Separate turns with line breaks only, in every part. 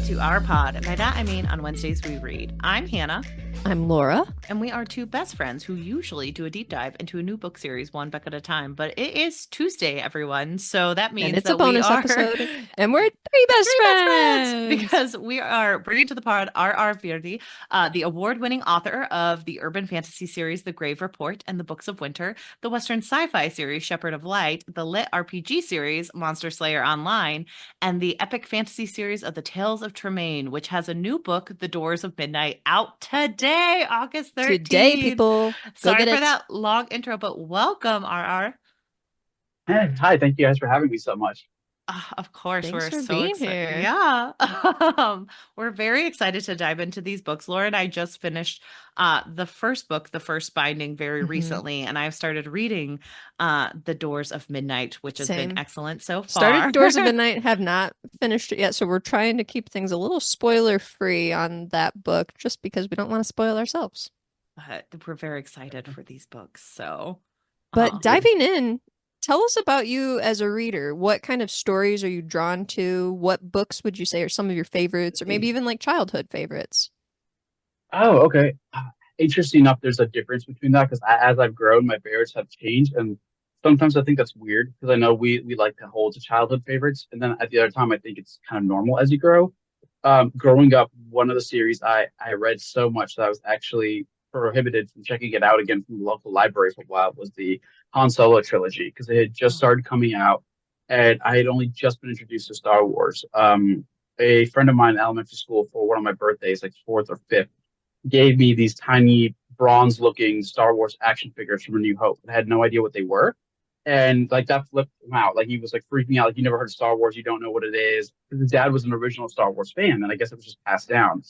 to our pod. And by that, I mean on Wednesdays we read. I'm Hannah.
I'm Laura.
And we are two best friends who usually do a deep dive into a new book series one book at a time. But it is Tuesday, everyone. So that means
and it's
that
a bonus
we are
episode. And we're three best friends.
because we are bringing to the pod R.R. Virdi, the award-winning author of the urban fantasy series The Grave Report and the Books of Winter, the Western sci-fi series Shepherd of Light, the lit RPG series Monster Slayer Online, and the epic fantasy series of the Tales of Tremaine, which has a new book, The Doors of Midnight, out today, August 13th.
Today, people.
Sorry for that long intro, but welcome, RR.
Hi, thank you guys for having me so much.
Of course,
Thanks
we're
for
so
being
excited.
here.
Yeah. We're very excited to dive into these books. Laura and I just finished the first book, the first binding, very recently, and I've started reading The Doors of Midnight, which has been excellent so far.
Started Doors of Midnight, have not finished it yet, so we're trying to keep things a little spoiler-free on that book, just because we don't want to spoil ourselves.
But we're very excited for these books. So,
but diving in, tell us about you as a reader. What kind of stories are you drawn to? What books would you say are some of your favorites, or maybe even like childhood favorites?
Oh, okay. Interesting enough, there's a difference between that because as I've grown, my favorites have changed, and sometimes I think that's weird because I know we like to hold to childhood favorites, and then at the other time, I think it's kind of normal as you grow. Growing up, one of the series I read so much that I was actually prohibited from checking it out again from the local library for a while was the Han Solo trilogy because it had just started coming out and I had only just been introduced to Star Wars. A friend of mine in elementary school for one of my birthdays, like fourth or fifth, gave me these tiny bronze looking Star Wars action figures from A New Hope. I had no idea what they were. And like that flipped him out. Like he was like freaking out. Like you never heard of Star Wars. You don't know what it is. His dad was an original Star Wars fan. And I guess it was just passed down.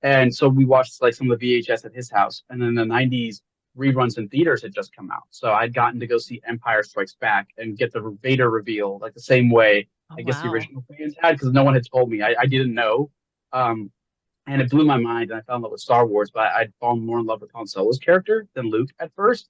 And so we watched like some of the VHS at his house. And then the 90s reruns in theaters had just come out. So I'd gotten to go see Empire Strikes Back and get the Vader reveal like the same way I guess the original fans had because no one had told me. I didn't know. And it blew my mind and I fell in love with Star Wars, but I'd fallen more in love with Han Solo's character than Luke at first.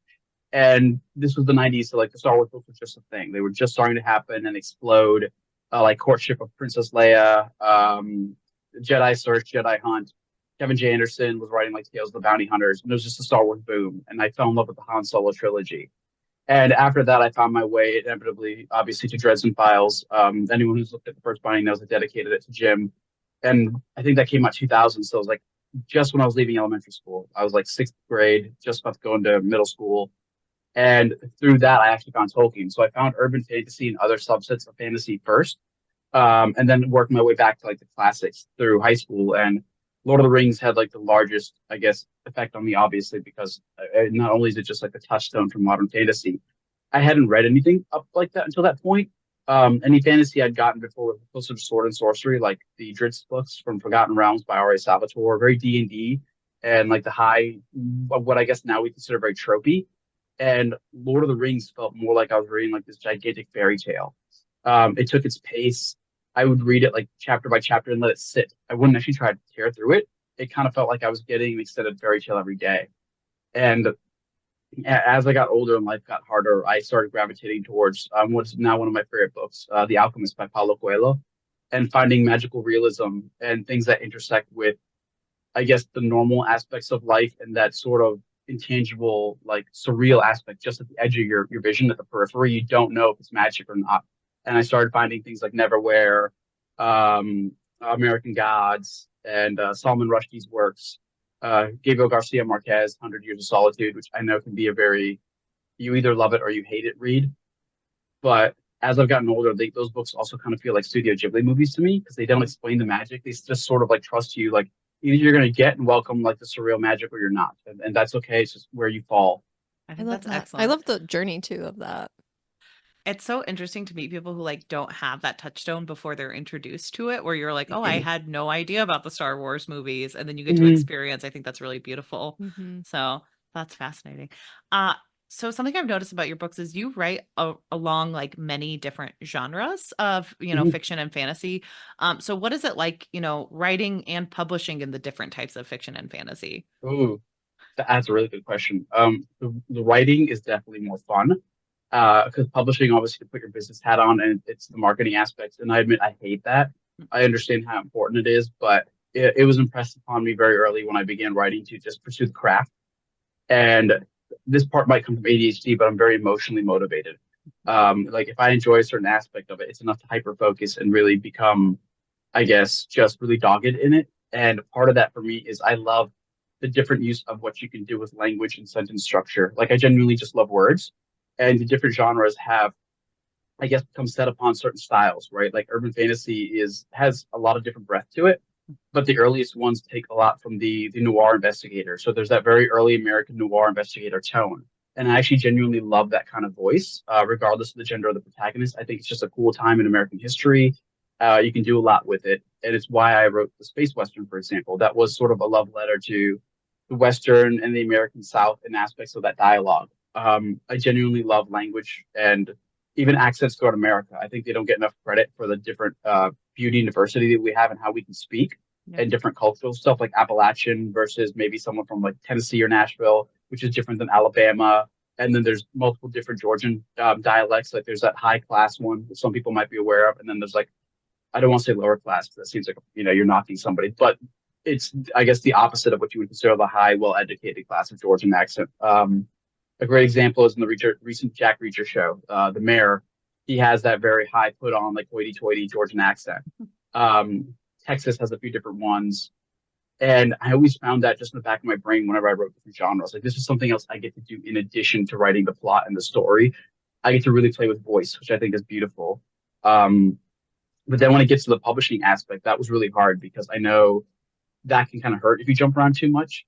And this was the 90s, so like the Star Wars books was just a thing. They were just starting to happen and explode, like Courtship of Princess Leia, Jedi Search, Jedi Hunt. Kevin J. Anderson was writing like Tales of the Bounty Hunters, and it was just a Star Wars boom. And I fell in love with the Han Solo trilogy. And after that, I found my way inevitably, obviously, to Dresden Files. Anyone who's looked at the first binding knows I dedicated it to Jim. And I think that came out 2000. So it was like just when I was leaving elementary school. I was like sixth grade, just about to go into middle school. And through that, I actually found Tolkien. So I found urban fantasy and other subsets of fantasy first, and then worked my way back to like the classics through high school. And Lord of the Rings had like the largest, I guess, effect on me, obviously, because not only is it just like a touchstone for modern fantasy, I hadn't read anything up like that until that point. Any fantasy I'd gotten before was closer to sword and sorcery, like the Drizzt books from Forgotten Realms by R.A. Salvatore, very D&D, and like the high, what I guess now we consider very tropey. And Lord of the Rings felt more like I was reading like this gigantic fairy tale. It took its pace. I would read it like chapter by chapter and let it sit. I wouldn't actually try to tear through it. It kind of felt like I was getting an extended fairy tale every day. And as I got older and life got harder, I started gravitating towards what's now one of my favorite books, The Alchemist by Paulo Coelho, and finding magical realism and things that intersect with, I guess, the normal aspects of life and that sort of intangible, like surreal aspect just at the edge of your vision at the periphery. You don't know if it's magic or not. And I started finding things like Neverwhere, American Gods, and Salman Rushdie's works. Gabriel Garcia Marquez, 100 Years of Solitude, which I know can be a very, you either love it or you hate it read. But as I've gotten older, those books also kind of feel like Studio Ghibli movies to me because they don't explain the magic. They just sort of like trust you, like either you're going to get and welcome like the surreal magic or you're not. And that's okay. It's just where you fall.
I think that's
that.
excellent.
I love the journey too of that.
It's so interesting to meet people who like don't have that touchstone before they're introduced to it, where you're like, oh, I had no idea about the Star Wars movies. And then you get to experience. I think that's really beautiful. So that's fascinating. So something I've noticed about your books is you write along like many different genres of, fiction and fantasy. So what is it like, writing and publishing in the different types of fiction and fantasy?
Ooh, that's a really good question. The writing is definitely more fun. Because publishing, obviously, to put your business hat on, and it's the marketing aspects. And I admit I hate that. I understand how important it is, but it was impressed upon me very early when I began writing to just pursue the craft. And this part might come from ADHD, but I'm very emotionally motivated. Like if I enjoy a certain aspect of it, it's enough to hyper focus and really become, I guess, just really dogged in it. And part of that for me is I love the different use of what you can do with language and sentence structure. Like I genuinely just love words, and the different genres have, I guess, become set upon certain styles, right? Like urban fantasy has a lot of different breadth to it, but the earliest ones take a lot from the noir investigator. So there's that very early American noir investigator tone. And I actually genuinely love that kind of voice, regardless of the gender of the protagonist. I think it's just a cool time in American history. You can do a lot with it. And it's why I wrote the Space Western, for example. That was sort of a love letter to the Western and the American South and aspects of that dialogue. I genuinely love language and even accents throughout America. I think they don't get enough credit for the different beauty and diversity that we have and how we can speak and different cultural stuff like Appalachian versus maybe someone from like Tennessee or Nashville, which is different than Alabama. And then there's multiple different Georgian dialects. Like there's that high class one that some people might be aware of. And then there's like, I don't want to say lower class because that seems like, you're knocking somebody, but it's, I guess, the opposite of what you would consider the high, well-educated class of Georgian accent. A great example is in the recent Jack Reacher show, the mayor. He has that very high put on, like hoity-toity Georgian accent. Texas has a few different ones. And I always found that just in the back of my brain whenever I wrote different genres. Like this is something else I get to do in addition to writing the plot and the story. I get to really play with voice, which I think is beautiful. But then when it gets to the publishing aspect, that was really hard because I know that can kind of hurt if you jump around too much,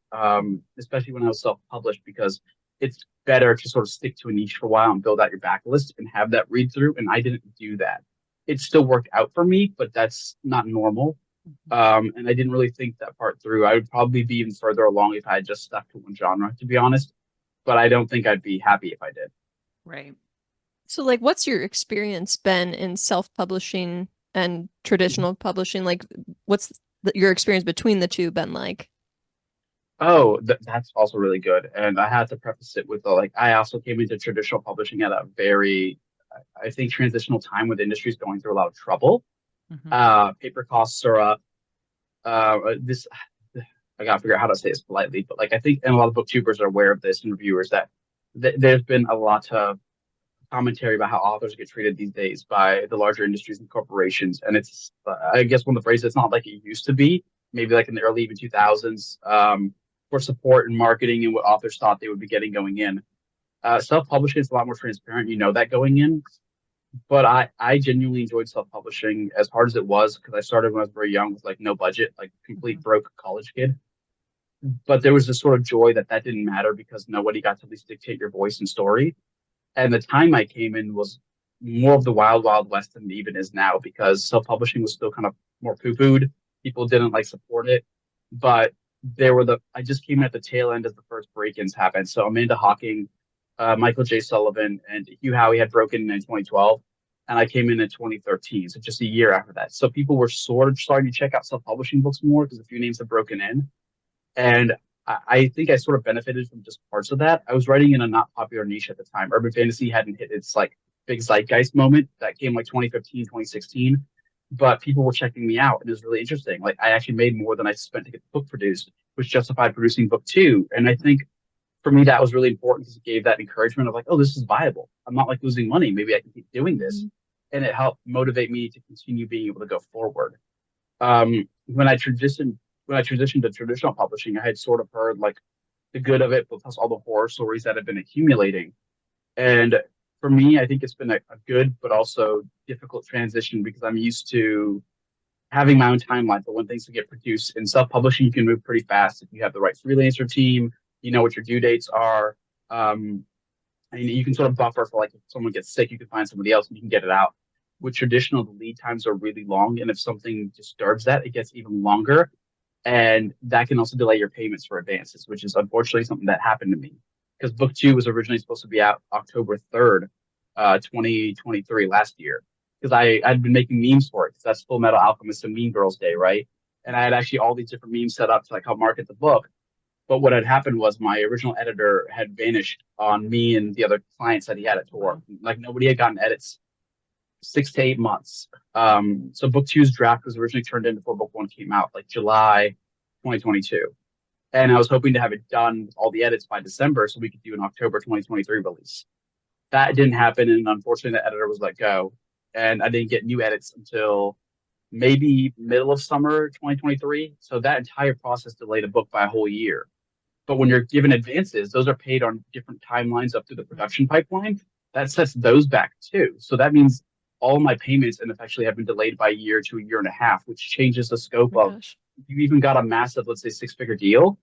especially when I was self-published, because it's better to sort of stick to a niche for a while and build out your backlist and have that read through. And I didn't do that. It still worked out for me, but that's not normal. And I didn't really think that part through. I would probably be even further along if I had just stuck to one genre, to be honest. But I don't think I'd be happy if I did.
Right.
So, like, what's your experience been in self-publishing and traditional publishing? Like, what's your experience between the two been like?
Oh, that's also really good. And I had to preface it with I also came into traditional publishing at a very, I think, transitional time where the industry is going through a lot of trouble. Paper costs are up. This, I gotta figure out how to say this politely, but I think, and a lot of booktubers are aware of this and reviewers that there's been a lot of commentary about how authors get treated these days by the larger industries and corporations. And it's, I guess, one of the phrases, it's not like it used to be, maybe like in the early even 2000s, for support and marketing and what authors thought they would be getting going in. Self-publishing is a lot more transparent. You know that going in. But I genuinely enjoyed self-publishing as hard as it was because I started when I was very young with no budget, like complete broke college kid. But there was this sort of joy that didn't matter because nobody got to at least dictate your voice and story. And the time I came in was more of the wild, wild west than it even is now because self-publishing was still kind of more poo-pooed. People didn't support it. But I just came at the tail end as the first break-ins happened. So Amanda Hawking, Michael J. Sullivan, and Hugh Howey had broken in 2012. And I came in 2013, so just a year after that. So people were sort of starting to check out self-publishing books more because a few names had broken in. And I think I sort of benefited from just parts of that. I was writing in a not popular niche at the time. Urban fantasy hadn't hit its big zeitgeist moment that came 2015, 2016. But people were checking me out, and it was really interesting. I actually made more than I spent to get the book produced, which justified producing book two. And I think for me that was really important because it gave that encouragement of oh, this is viable. I'm not losing money. Maybe I can keep doing this, and it helped motivate me to continue being able to go forward. When I transitioned to traditional publishing, I had sort of heard the good of it, but plus all the horror stories that have been accumulating. And for me, I think it's been a good but also difficult transition because I'm used to having my own timeline for when things will get produced. In self-publishing, you can move pretty fast if you have the right freelancer team. You know what your due dates are. And you can sort of buffer for if someone gets sick, you can find somebody else and you can get it out. With traditional, the lead times are really long. And if something disturbs that, it gets even longer. And that can also delay your payments for advances, which is unfortunately something that happened to me. Because book two was originally supposed to be out October 3rd, 2023, last year. Because I'd been making memes for it, because that's Full Metal Alchemist and Mean Girls Day, right? And I had actually all these different memes set up to help market the book. But what had happened was my original editor had vanished on me and the other clients that he had at Tor. Nobody had gotten edits. 6 to 8 months. So book two's draft was originally turned in before book one came out, like July 2022. And I was hoping to have it done with all the edits by December so we could do an October 2023 release. That didn't happen, and unfortunately, the editor was let go. And I didn't get new edits until maybe middle of summer 2023. So that entire process delayed a book by a whole year. But when you're given advances, those are paid on different timelines up through the production pipeline. That sets those back too. So that means all my payments and effectively have been delayed by a year to a year and a half, which changes the scope
Oh my
of
gosh.
you even got a massive, let's say, six-figure deal.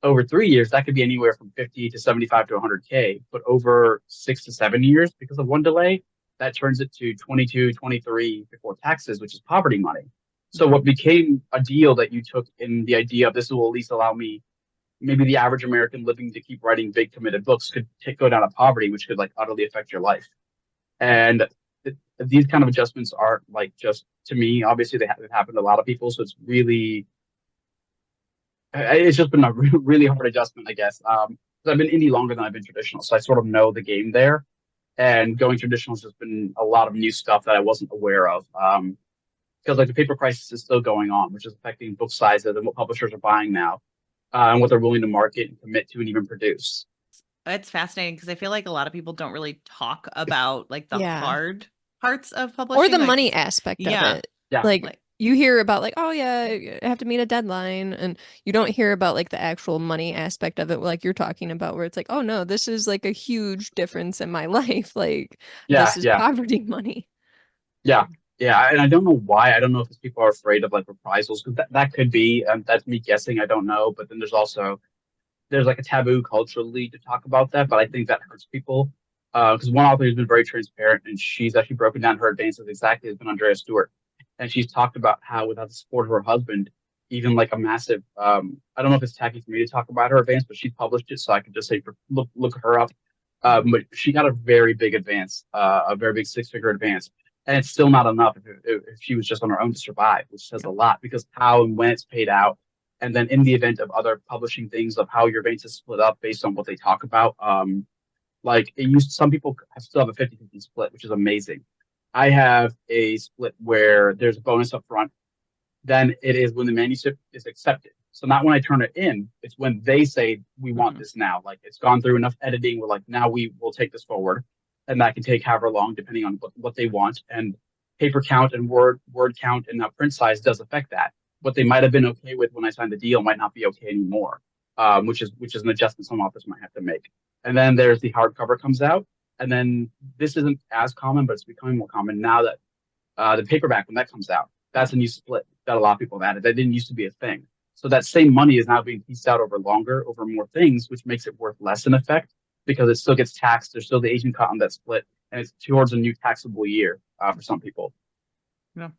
Over 3 years, that could be anywhere from 50 to 75 to 100K. But over 6 to 7 years, because of one delay, that turns it to 22, 23 before taxes, which is poverty money. So what became a deal that you took in the idea of this will at least allow me, maybe the average American living to keep writing big committed books could go down to poverty, which could like utterly affect your life. And these kind of adjustments aren't like just to me. Obviously, they've happened to a lot of people. So it's just been a really hard adjustment, I guess. 'Cause I've been indie longer than I've been traditional. So I sort of know the game there. And going traditional has just been a lot of new stuff that I wasn't aware of. Because like the paper crisis is still going on, which is affecting book sizes and what publishers are buying now, and what they're willing to market and commit to and even produce.
It's fascinating because I feel like a lot of people don't really talk about like the
Yeah.
hard parts of publishing,
Or the
like,
money aspect of
yeah,
it.
Yeah.
Like you hear about like, oh yeah, I have to meet a deadline, and you don't hear about like the actual money aspect of it, like you're talking about, where it's like, oh no, this is like a huge difference in my life. Like
Yeah,
this is
yeah,
poverty money.
yeah, yeah. And I don't know why. I don't know if it's people are afraid of like reprisals, because that could be. That's me guessing. I don't know. But then there's like a taboo culturally to talk about that. But I think that hurts people. Because one author has been very transparent, and she's actually broken down her advances exactly has been Andrea Stewart, and she's talked about how without the support of her husband, even like a massive, I don't know if it's tacky for me to talk about her advance, but she published it, so I could just say look her up. But she got a very big advance, a very big six-figure advance, and it's still not enough if she was just on her own to survive, which says a lot because how and when it's paid out, and then in the event of other publishing things of how your advance is split up based on what they talk about. Like it used, some people still have a 50-50 split, which is amazing. I have a split where there's a bonus up front. Then it is when the manuscript is accepted. So not when I turn it in, it's when they say we want this now. Like it's gone through enough editing. We're like, now we will take this forward. And that can take however long, depending on what they want. And paper count and word count and print size does affect that. What they might have been okay with when I signed the deal might not be okay anymore, which is an adjustment some authors might have to make. And then there's the hardcover comes out, and then this isn't as common, but it's becoming more common now that the paperback when that comes out, that's a new split that a lot of people have added. That didn't used to be a thing. So that same money is now being pieced out over longer, over more things, which makes it worth less in effect because it still gets taxed. There's still the agent cut on that split, and it's towards a new taxable year for some people.
Yeah.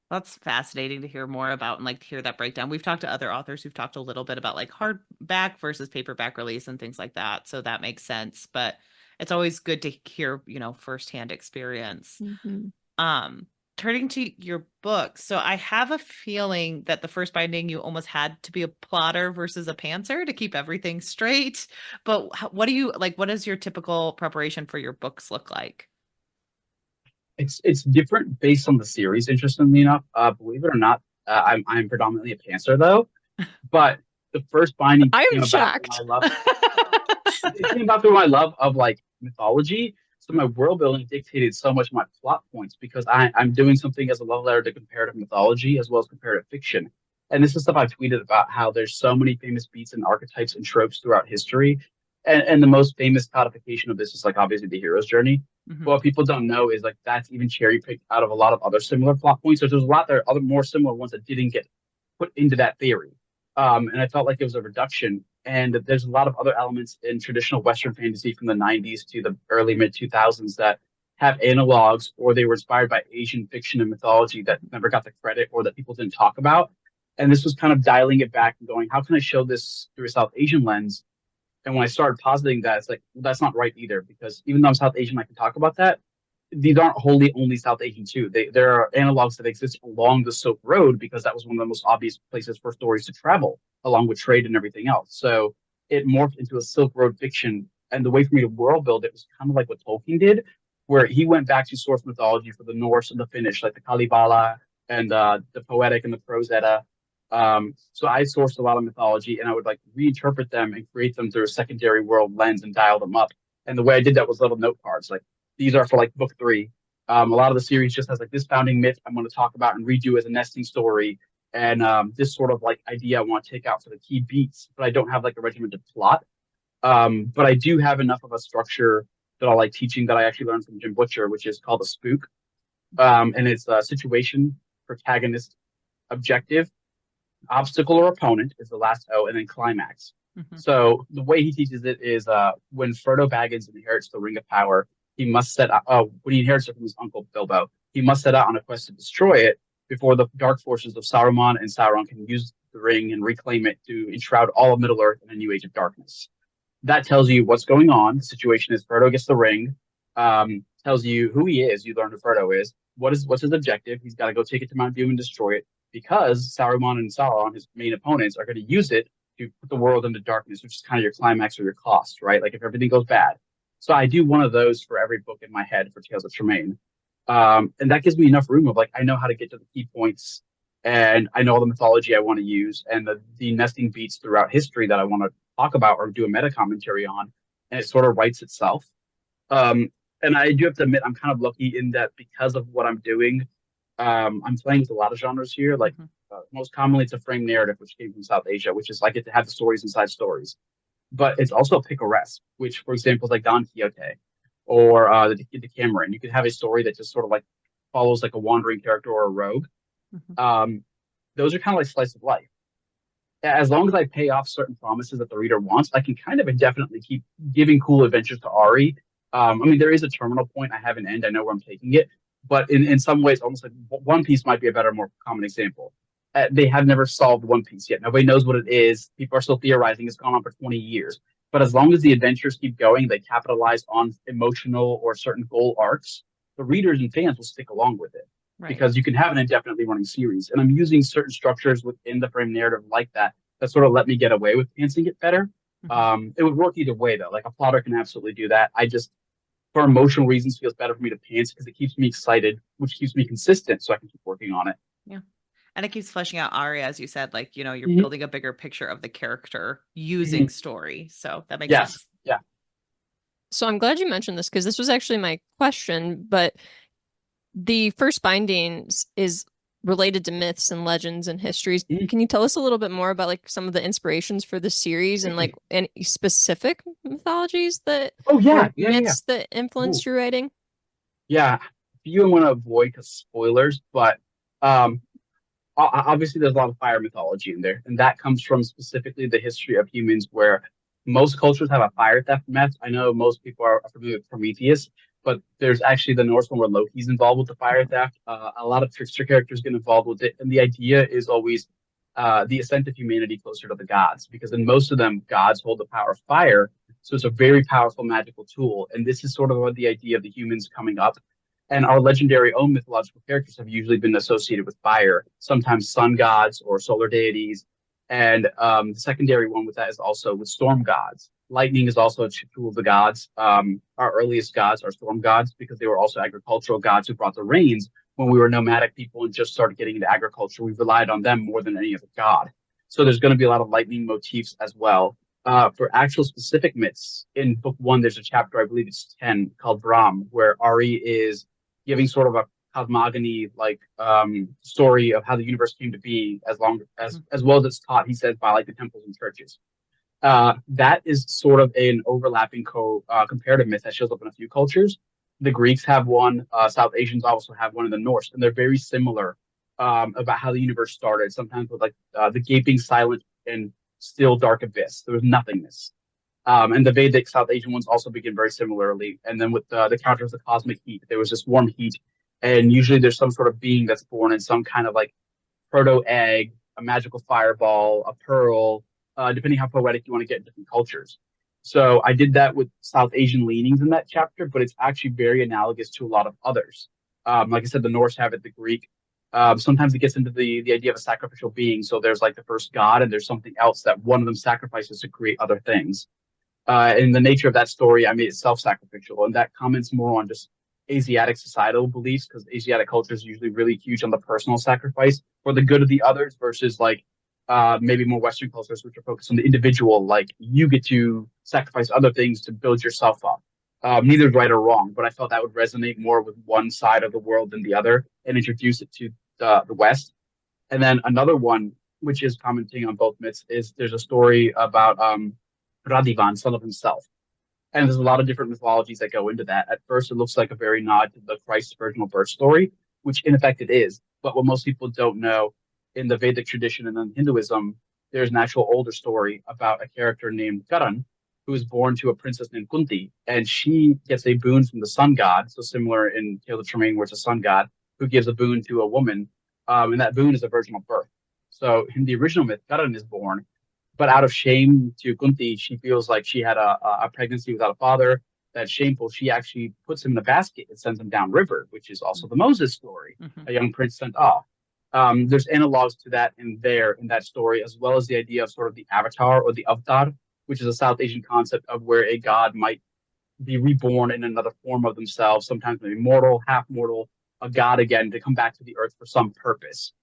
That's fascinating to hear more about and like hear that breakdown. We've talked to other authors who've talked a little bit about like hardback versus paperback release and things like that. So that makes sense. But it's always good to hear, firsthand experience. Turning to your book. So I have a feeling that the first binding you almost had to be a plotter versus a pantser to keep everything straight. But what do you like? What does your typical preparation for your books look like?
It's different based on the series. Interestingly enough, believe it or not, I'm predominantly a pantser though. But the first binding
I
came
am
about through
shocked.
my love. It came about through my love of like mythology. So my world building dictated so much of my plot points because I'm doing something as a love letter to comparative mythology as well as comparative fiction. And this is stuff I've tweeted about how there's so many famous beats and archetypes and tropes throughout history. And the most famous codification of this is like obviously the hero's journey. But what people don't know is like that's even cherry picked out of a lot of other similar plot points. So there's a lot there, other more similar ones that didn't get put into that theory. And I felt like it was a reduction. And there's a lot of other elements in traditional Western fantasy from the 90s to the early mid 2000s that have analogs or they were inspired by Asian fiction and mythology that never got the credit or that people didn't talk about. And this was kind of dialing it back and going, how can I show this through a South Asian lens? And when I started positing that, it's like, well, that's not right either, because even though I'm South Asian, I can talk about that. These aren't wholly only South Asian too. There are analogs that exist along the Silk Road because that was one of the most obvious places for stories to travel, along with trade and everything else. So it morphed into a Silk Road fiction. And the way for me to world build it was kind of like what Tolkien did, where he went back to source mythology for the Norse and the Finnish, like the Kalevala and the Poetic and the Prose Edda. So I sourced a lot of mythology, and I would like reinterpret them and create them through a secondary world lens and dial them up. And the way I did that was little note cards. Like these are for like book 3. A lot of the series just has like this founding myth I'm going to talk about and redo as a nesting story, and this sort of like idea I want to take out for the key beats, but I don't have like a regimented plot. But I do have enough of a structure that I like teaching that I actually learned from Jim Butcher, which is called a spook. And it's a situation, protagonist, objective, obstacle or opponent is the last O, and then climax. So the way he teaches it is when Frodo Baggins inherits the Ring of Power, he must set out, when he inherits it from his uncle Bilbo, he must set out on a quest to destroy it before the dark forces of Saruman and Sauron can use the ring and reclaim it to enshroud all of Middle Earth in a new age of darkness. That tells you what's going on. The situation is Frodo gets the ring, tells you who he is. You learn who Frodo is. What's his objective? He's got to go take it to Mount Doom and destroy it because Saruman and Sauron, his main opponents, are going to use it to put the world into darkness, which is kind of your climax or your cost, right? Like if everything goes bad. So I do one of those for every book in my head for Tales of Tremaine. And that gives me enough room of like, I know how to get to the key points and I know all the mythology I want to use and the nesting beats throughout history that I want to talk about or do a meta commentary on. And it sort of writes itself. And I do have to admit, I'm kind of lucky in that because of what I'm doing, I'm playing with a lot of genres here. Like most commonly, it's a frame narrative, which came from South Asia, which is I get to have the stories inside stories. But it's also a picaresque, which, for example, is like Don Quixote or the Decameron. You could have a story that just sort of like follows like a wandering character or a rogue. Those are kind of like slice of life. As long as I pay off certain promises that the reader wants, I can kind of indefinitely keep giving cool adventures to Ari. I mean, there is a terminal point. I have an end. I know where I'm taking it. But in some ways, almost like One Piece might be a better, more common example. They have never solved One Piece yet. Nobody knows what it is. People are still theorizing. It's gone on for 20 years. But as long as the adventures keep going, they capitalize on emotional or certain goal arcs, the readers and fans will stick along with it. Right. Because you can have an indefinitely running series. And I'm using certain structures within the frame narrative like that sort of let me get away with pantsing it better. It would work either way, though. Like a plotter can absolutely do that. I just, for emotional reasons, feels better for me to pants because it keeps me excited, which keeps me consistent so I can keep working on it.
Yeah. And it keeps fleshing out Arya, as you said, like, you know, you're building a bigger picture of the character using story. So that makes sense.
Yeah.
So I'm glad you mentioned this because this was actually my question, but the first bindings is related to myths and legends and histories. Can you tell us a little bit more about like some of the inspirations for the series and like any specific mythologies that myths that influenced your writing?
Yeah, you want to avoid spoilers, but obviously there's a lot of fire mythology in there, and that comes from specifically the history of humans where most cultures have a fire theft myth. I know most people are familiar with Prometheus, but there's actually the Norse one where Loki's involved with the fire theft. A lot of trickster characters get involved with it, and the idea is always the ascent of humanity closer to the gods, because in most of them, gods hold the power of fire, so it's a very powerful magical tool. And this is sort of the idea of the humans coming up. And our legendary own mythological characters have usually been associated with fire, sometimes sun gods or solar deities. And the secondary one with that is also with storm gods. Lightning is also a tool of the gods. Our earliest gods are storm gods because they were also agricultural gods who brought the rains when we were nomadic people and just started getting into agriculture. We relied on them more than any other god. So there's going to be a lot of lightning motifs as well. For actual specific myths, in book 1, there's a chapter, I believe it's 10, called Brahm, where Ari is giving sort of a cosmogony like story of how the universe came to be, as well as it's taught, he says, by like the temples and churches. That is sort of an overlapping comparative myth that shows up in a few cultures. The Greeks have one, South Asians also have one, in the Norse, and they're very similar about how the universe started, sometimes with like the gaping silent and still dark abyss. There was nothingness. And the Vedic South Asian ones also begin very similarly. And then with the counter of the cosmic heat, there was this warm heat. And usually there's some sort of being that's born in some kind of like proto-egg, a magical fireball, a pearl, depending how poetic you want to get in different cultures. So I did that with South Asian leanings in that chapter, but it's actually very analogous to a lot of others. Like I said, the Norse have it, the Greek. Sometimes it gets into the idea of a sacrificial being. So there's like the first god, and there's something else that one of them sacrifices to create other things. In the nature of that story, I made it self-sacrificial, and that comments more on just Asiatic societal beliefs, because Asiatic culture is usually really huge on the personal sacrifice for the good of the others versus like maybe more Western cultures, which are focused on the individual. Like you get to sacrifice other things to build yourself up. Neither is right or wrong, but I felt that would resonate more with one side of the world than the other and introduce it to the West. And then another one, which is commenting on both myths, is there's a story about Radivan, son of himself. And there's a lot of different mythologies that go into that. At first, it looks like a very nod to the Christ's virginal birth story, which in effect it is. But what most people don't know, in the Vedic tradition and in Hinduism, there's an actual older story about a character named Karan, who is born to a princess named Kunti, and she gets a boon from the sun god. So similar in Tales of Tremaine, where it's a sun god who gives a boon to a woman, and that boon is a virginal birth. So in the original myth, Karan is born, but out of shame to Kunti, she feels like she had a pregnancy without a father. That's shameful. She actually puts him in a basket and sends him downriver, which is also the Moses story, a young prince sent off. There's analogs to that in that story, as well as the idea of sort of the avatar or the avatar, which is a South Asian concept of where a god might be reborn in another form of themselves, sometimes maybe mortal, half mortal, a god again to come back to the earth for some purpose.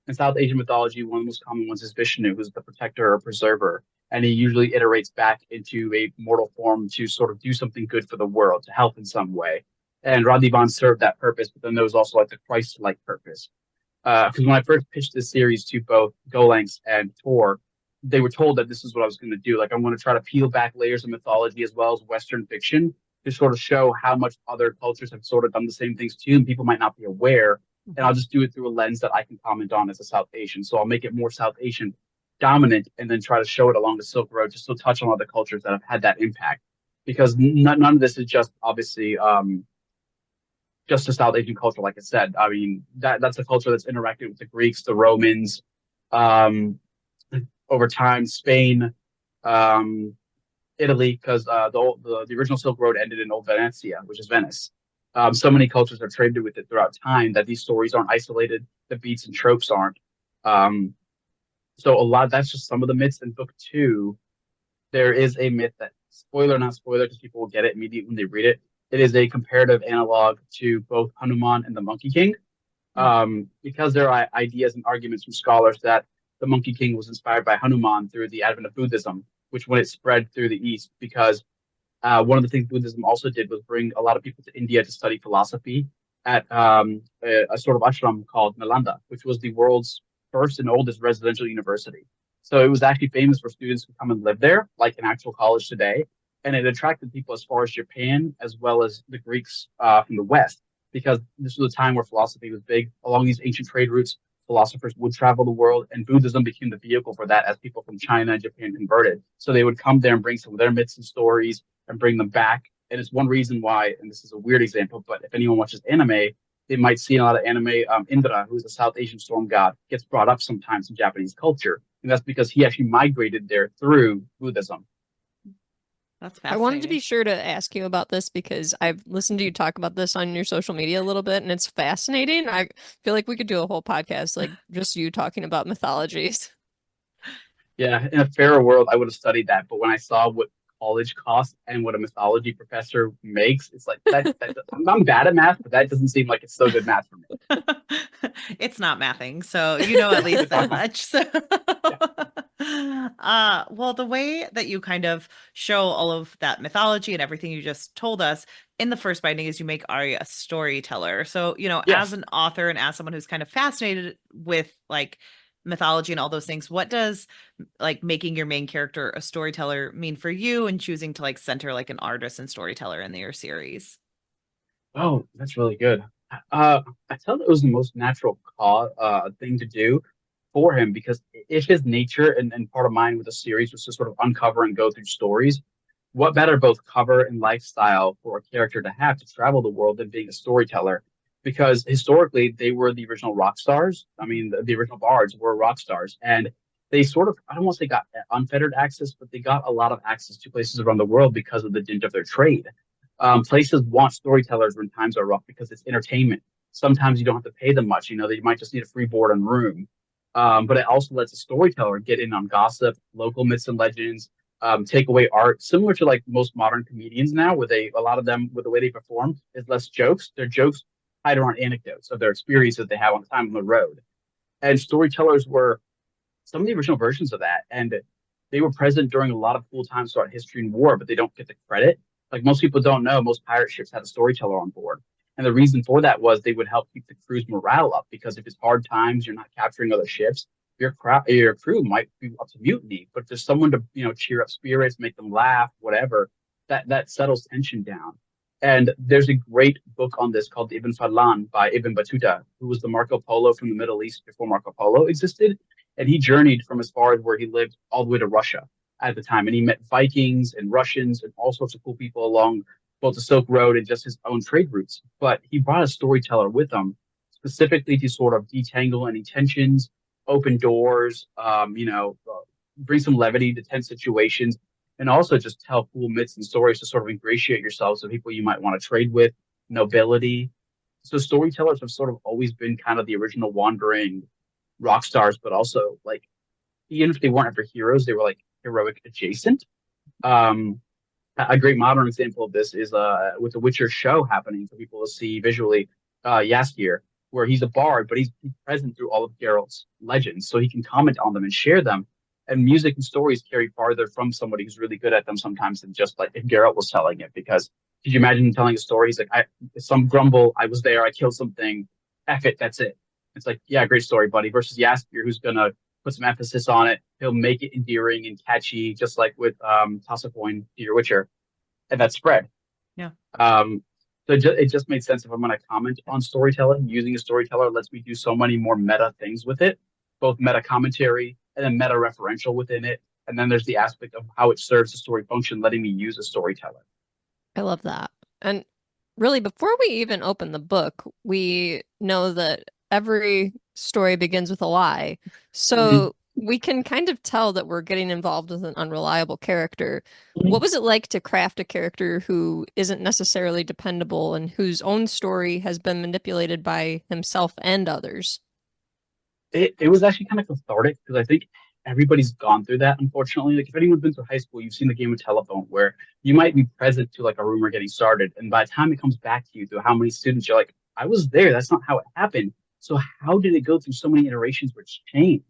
In South Asian mythology, one of the most common ones is Vishnu, who's the protector or preserver, and he usually iterates back into a mortal form to sort of do something good for the world, to help in some way. And Radhivan served that purpose, but then there was also like the Christ-like purpose. Because when I first pitched this series to both Golanx and Tor, they were told that this is what I was going to do. Like, I'm going to try to peel back layers of mythology as well as Western fiction to sort of show how much other cultures have sort of done the same things too, and people might not be aware. And I'll just do it through a lens that I can comment on as a South Asian. So I'll make it more South Asian dominant and then try to show it along the Silk Road, just to touch on other cultures that have had that impact. Because none of this is just obviously just a South Asian culture, like I said. I mean, that's a culture that's interacted with the Greeks, the Romans, over time, Spain, Italy, because the original Silk Road ended in Old Venetia, which is Venice. So many cultures have traded with it throughout time that these stories aren't isolated, the beats and tropes aren't. So a lot, that's just some of the myths. In book 2, there is a myth that, spoiler, not spoiler, because people will get it immediately when they read it. It is a comparative analog to both Hanuman and the Monkey King, because there are ideas and arguments from scholars that the Monkey King was inspired by Hanuman through the advent of Buddhism, which when it spread through the East, because one of the things Buddhism also did was bring a lot of people to India to study philosophy at a sort of ashram called Nalanda, which was the world's first and oldest residential university. So it was actually famous for students who come and live there, like an actual college today. And it attracted people as far as Japan, as well as the Greeks from the West, because this was a time where philosophy was big. Along these ancient trade routes, philosophers would travel the world, and Buddhism became the vehicle for that as people from China and Japan converted. So they would come there and bring some of their myths and stories and bring them back. And it's one reason why, and this is a weird example, but if anyone watches anime, they might see in a lot of anime, Indra, who's a South Asian storm god, gets brought up sometimes in Japanese culture. And that's because he actually migrated there through Buddhism.
That's fascinating.
I wanted to be sure to ask you about this because I've listened to you talk about this on your social media a little bit, and it's fascinating. I feel like we could do a whole podcast, like just you talking about mythologies.
Yeah, in a fairer world, I would have studied that. But when I saw what college costs and what a mythology professor makes, it's like I'm bad at math, but that doesn't seem like it's so good math for me.
It's not mathing, so you know at least that much. So well, the way that you kind of show all of that mythology and everything you just told us in the first binding is you make Ari a storyteller. So,
Yes.
as an author and as someone who's kind of fascinated with like mythology and all those things, what does like making your main character a storyteller mean for you and choosing to like center like an artist and storyteller in your series?
Oh, that's really good. I felt it was the most natural thing to do for him, because if his nature and part of mine with the series was to sort of uncover and go through stories, what better both cover and lifestyle for a character to have to travel the world than being a storyteller? Because historically, they were the original rock stars. I mean, the original bards were rock stars. And they sort of, I don't want to say got unfettered access, but they got a lot of access to places around the world because of the dint of their trade. Places want storytellers when times are rough because it's entertainment. Sometimes you don't have to pay them much. They might just need a free board and room. But it also lets a storyteller get in on gossip, local myths and legends, take away art, similar to like most modern comedians now, where a lot of them, with the way they perform, is less jokes. Their jokes hide around anecdotes of their experiences they have on the time on the road. And storytellers were some of the original versions of that, and they were present during a lot of cool times throughout history and war, but they don't get the credit. Like most people don't know, most pirate ships had a storyteller on board. And the reason for that was they would help keep the crew's morale up because if it's hard times, you're not capturing other ships, your crew might be up to mutiny. But if there's someone to cheer up spirits, make them laugh, whatever, that settles tension down. And there's a great book on this called Ibn Fadlan by Ibn Battuta, who was the Marco Polo from the Middle East before Marco Polo existed. And he journeyed from as far as where he lived all the way to Russia at the time. And he met Vikings and Russians and all sorts of cool people along both the Silk Road and just his own trade routes. But he brought a storyteller with him specifically to sort of detangle any tensions, open doors, bring some levity to tense situations, and also just tell cool myths and stories to sort of ingratiate yourselves to people you might want to trade with, nobility. So storytellers have sort of always been kind of the original wandering rock stars, but also like even if they weren't ever heroes, they were like heroic adjacent. A great modern example of this is with the Witcher show happening for people to see visually, Yaskir, where he's a bard, but he's present through all of Geralt's legends, so he can comment on them and share them. And music and stories carry farther from somebody who's really good at them sometimes than just like if Geralt was telling it. Because could you imagine him telling a story? He's like, some grumble, I was there, I killed something, F it, that's it. It's like, yeah, great story, buddy. Versus Yaskir, who's gonna put some emphasis on it. He'll make it endearing and catchy, just like with Tassacoin, Peter Witcher, and that's spread.
Yeah.
So it just made sense if I'm going to comment on storytelling. Using a storyteller lets me do so many more meta things with it, both meta commentary and then meta referential within it. And then there's the aspect of how it serves the story function, letting me use a storyteller.
I love that. And really, before we even open the book, we know that every story begins with a lie. So we can kind of tell that we're getting involved with an unreliable character. What was it like to craft a character who isn't necessarily dependable and whose own story has been manipulated by himself and others?
It was actually kind of cathartic because I think everybody's gone through that, unfortunately. Like if anyone's been through high school, you've seen the game of telephone where you might be present to like a rumor getting started, and by the time it comes back to you through how many students, you're like, I was there, that's not how it happened. So how did it go through so many iterations which changed?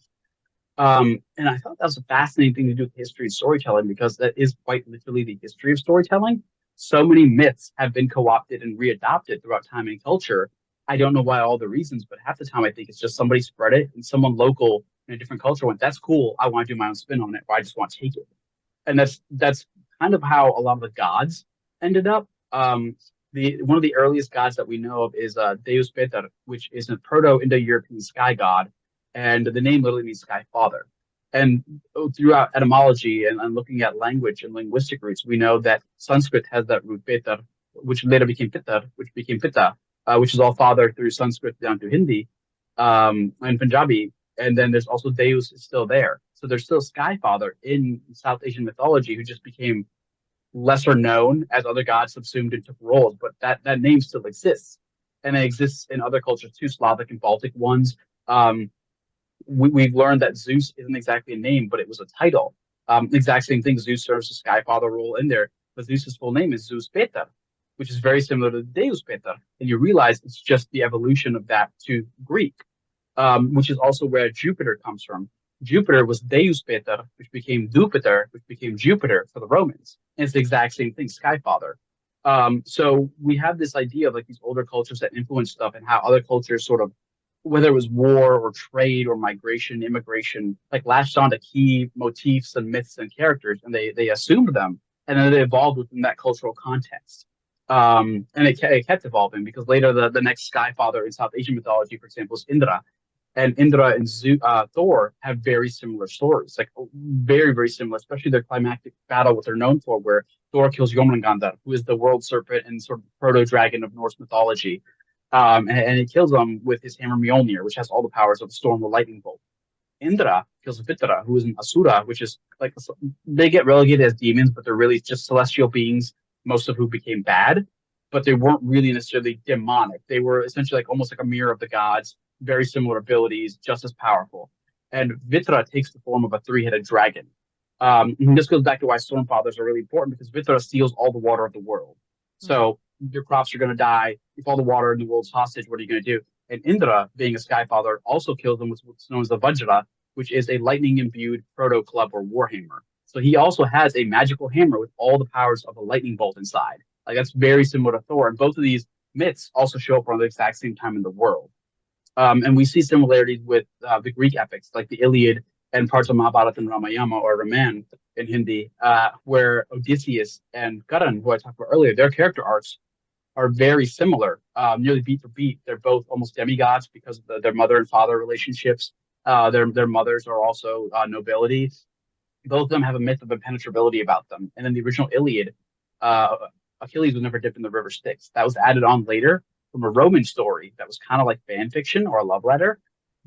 And I thought that was a fascinating thing to do with history and storytelling because that is quite literally the history of storytelling. So many myths have been co-opted and readopted throughout time and culture. I don't know why all the reasons, but half the time I think it's just somebody spread it and someone local in a different culture went, that's cool, I want to do my own spin on it, or I just want to take it. And that's kind of how a lot of the gods ended up. One of the earliest gods that we know of is Deus Peter, which is a Proto-Indo-European sky god, and the name literally means sky father. And throughout etymology and looking at language and linguistic roots, we know that Sanskrit has that root Peter, which later became Pitta, which is all father through Sanskrit down to Hindi and Punjabi. And then there's also Deus is still there. So there's still Sky Father in South Asian mythology who just became lesser known as other gods subsumed and took roles, but that name still exists. And it exists in other cultures too, Slavic and Baltic ones. We've learned that Zeus isn't exactly a name, but it was a title. Exact same thing. Zeus serves the Sky Father role in there, but Zeus's full name is Zeus Peter, which is very similar to Deus Peter. And you realize it's just the evolution of that to Greek, which is also where Jupiter comes from. Jupiter was Deus Peter, which became Jupiter, which became Jupiter for the Romans. And it's the exact same thing, Sky Father. So we have this idea of like these older cultures that influence stuff and how other cultures sort of, whether it was war or trade or migration, immigration, like latched onto key motifs and myths and characters, and they assumed them, and then they evolved within that cultural context. And it kept evolving because later the next Sky Father in South Asian mythology, for example, is Indra. And Indra and Thor have very similar stories, like very, very similar, especially their climactic battle, what they're known for, where Thor kills Jormungandr, who is the world serpent and sort of proto-dragon of Norse mythology. And he kills them with his hammer Mjolnir, which has all the powers of the storm or lightning bolt. Indra kills Vitra, who is an Asura, which is like, they get relegated as demons, but they're really just celestial beings, most of who became bad, but they weren't really necessarily demonic. They were essentially like almost like a mirror of the gods, very similar abilities, just as powerful. And Vitra takes the form of a three-headed dragon. And this goes back to why storm fathers are really important, because Vithra steals all the water of the world. So your crops are going to die. If all the water in the world's hostage, what are you going to do? And Indra, being a sky father, also kills them with what's known as the Vajra, which is a lightning imbued proto club or warhammer. So he also has a magical hammer with all the powers of a lightning bolt inside. Like, that's very similar to Thor. And both of these myths also show up around the exact same time in the world. And we see similarities with the Greek epics, like the Iliad and parts of Mahabharata and Ramayana, or Raman in Hindi, where Odysseus and Karan, who I talked about earlier, their character arcs are very similar, nearly beat for beat. They're both almost demigods because of their mother and father relationships. Their mothers are also nobility. Both of them have a myth of impenetrability about them. And in the original Iliad, uh, Achilles was never dipped in the river Styx. That was added on later from a Roman story that was kind of like fan fiction or a love letter.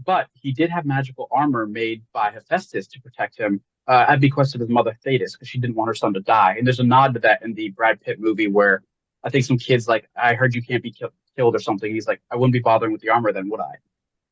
But he did have magical armor made by Hephaestus to protect him at bequest of his mother Thetis, because she didn't want her son to die. And there's a nod to that in the Brad Pitt movie where I think some kid's like, I heard you can't be killed or something. He's like, I wouldn't be bothering with the armor then, would I?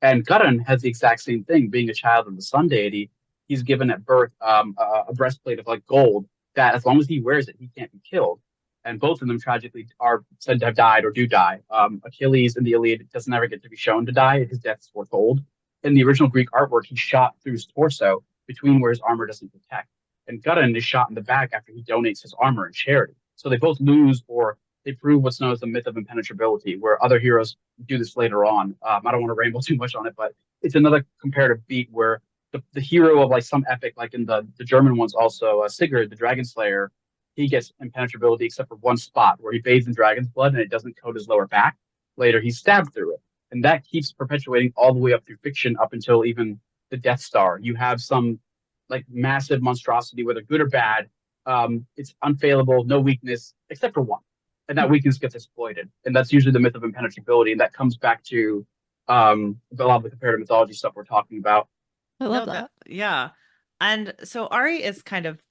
And Karan has the exact same thing. Being a child of the sun deity, he's given at birth a breastplate of like gold that as long as he wears it, he can't be killed. And both of them tragically are said to have died or do die. Achilles in the Iliad doesn't ever get to be shown to die. His death is foretold. In the original Greek artwork, he's shot through his torso between where his armor doesn't protect. And Karan is shot in the back after he donates his armor in charity. So they both lose, or they prove what's known as the myth of impenetrability, where other heroes do this later on. I don't want to ramble too much on it, but it's another comparative beat where the hero of like some epic, like in the German ones also, Sigurd, the Dragon Slayer, he gets impenetrability except for one spot where he bathes in dragon's blood and it doesn't coat his lower back. Later, he's stabbed through it. And that keeps perpetuating all the way up through fiction up until even the Death Star. You have some like massive monstrosity, whether good or bad. It's unfailable, no weakness, except for one. And that weakness gets exploited. And that's usually the myth of impenetrability. And that comes back to a lot of the comparative mythology stuff we're talking about.
I love that.
Yeah. And so Ari is kind of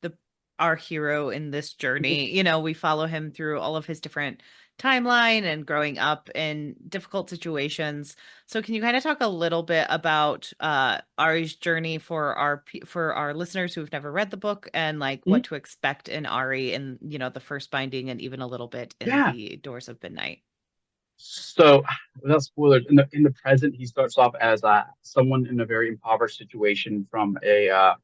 our hero in this journey. You know, we follow him through all of his different timeline and growing up in difficult situations. So can you kind of talk a little bit about Ari's journey for our listeners who've never read the book, and like what to expect in Ari in, you know, the first binding and even a little bit in the Doors of Midnight?
So, without spoilers, in the present, he starts off as someone in a very impoverished situation from an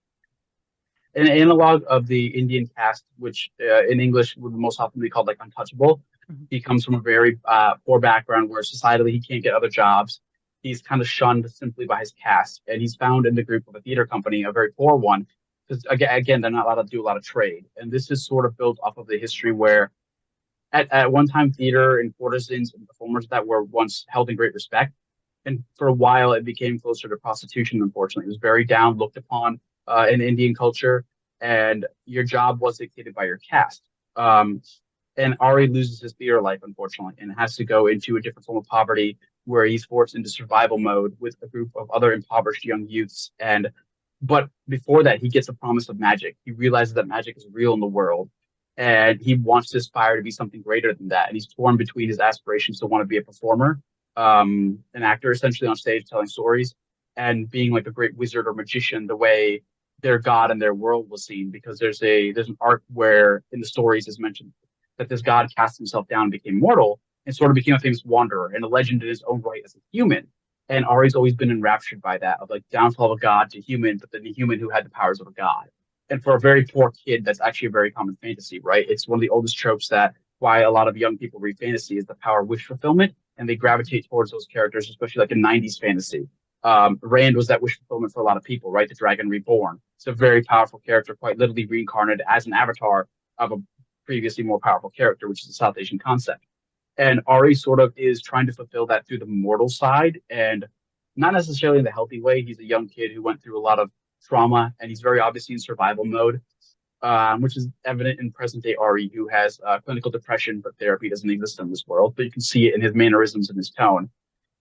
analog of the Indian caste, which in English would most often be called like untouchable. He comes from a very poor background where societally he can't get other jobs. He's kind of shunned simply by his caste, and he's found in the group of a theater company, a very poor one, because again, they're not allowed to do a lot of trade. And this is sort of built off of the history where at one time theater and courtesans and performers that were once held in great respect. And for a while, it became closer to prostitution, unfortunately. It was very down looked upon in Indian culture, and your job was dictated by your caste. And Ari loses his theater life, unfortunately, and has to go into a different form of poverty where he's forced into survival mode with a group of other impoverished young youths. But before that, he gets a promise of magic. He realizes that magic is real in the world, and he wants to aspire to be something greater than that. And he's torn between his aspirations to want to be a performer, an actor essentially on stage telling stories, and being like a great wizard or magician the way their god and their world was seen. Because there's an arc where in the stories is mentioned that this god cast himself down and became mortal and sort of became a famous wanderer and a legend in his own right as a human. And Ari's always been enraptured by that, of like downfall of a god to human, but then the human who had the powers of a god. And for a very poor kid, that's actually a very common fantasy, right? It's one of the oldest tropes that why a lot of young people read fantasy is the power of wish fulfillment, and they gravitate towards those characters, especially like in 90s fantasy. Rand was that wish fulfillment for a lot of people, right? The Dragon Reborn. It's a very powerful character, quite literally reincarnated as an avatar of a previously more powerful character, which is a South Asian concept. And Ari sort of is trying to fulfill that through the mortal side, and not necessarily in the healthy way. He's a young kid who went through a lot of trauma, and he's very obviously in survival mode, which is evident in present day Ari, who has clinical depression, but therapy doesn't exist in this world. But you can see it in his mannerisms and his tone.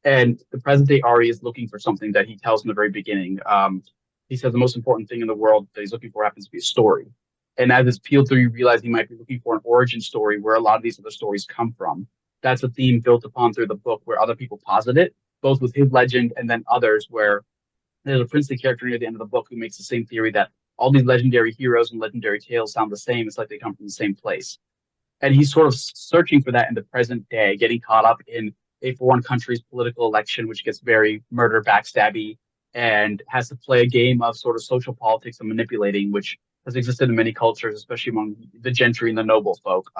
And the present day Ari is looking for something that he tells in the very beginning. He says the most important thing in the world that he's looking for happens to be a story. And as it's peeled through, you realize he might be looking for an origin story where a lot of these other stories come from. That's a theme built upon through the book where other people posit it, both with his legend and then others, where there's a princely character near the end of the book who makes the same theory that all these legendary heroes and legendary tales sound the same. It's like they come from the same place. And he's sort of searching for that in the present day, getting caught up in a foreign country's political election, which gets very murder backstabby and has to play a game of sort of social politics and manipulating, which has existed in many cultures, especially among the gentry and the noble folk.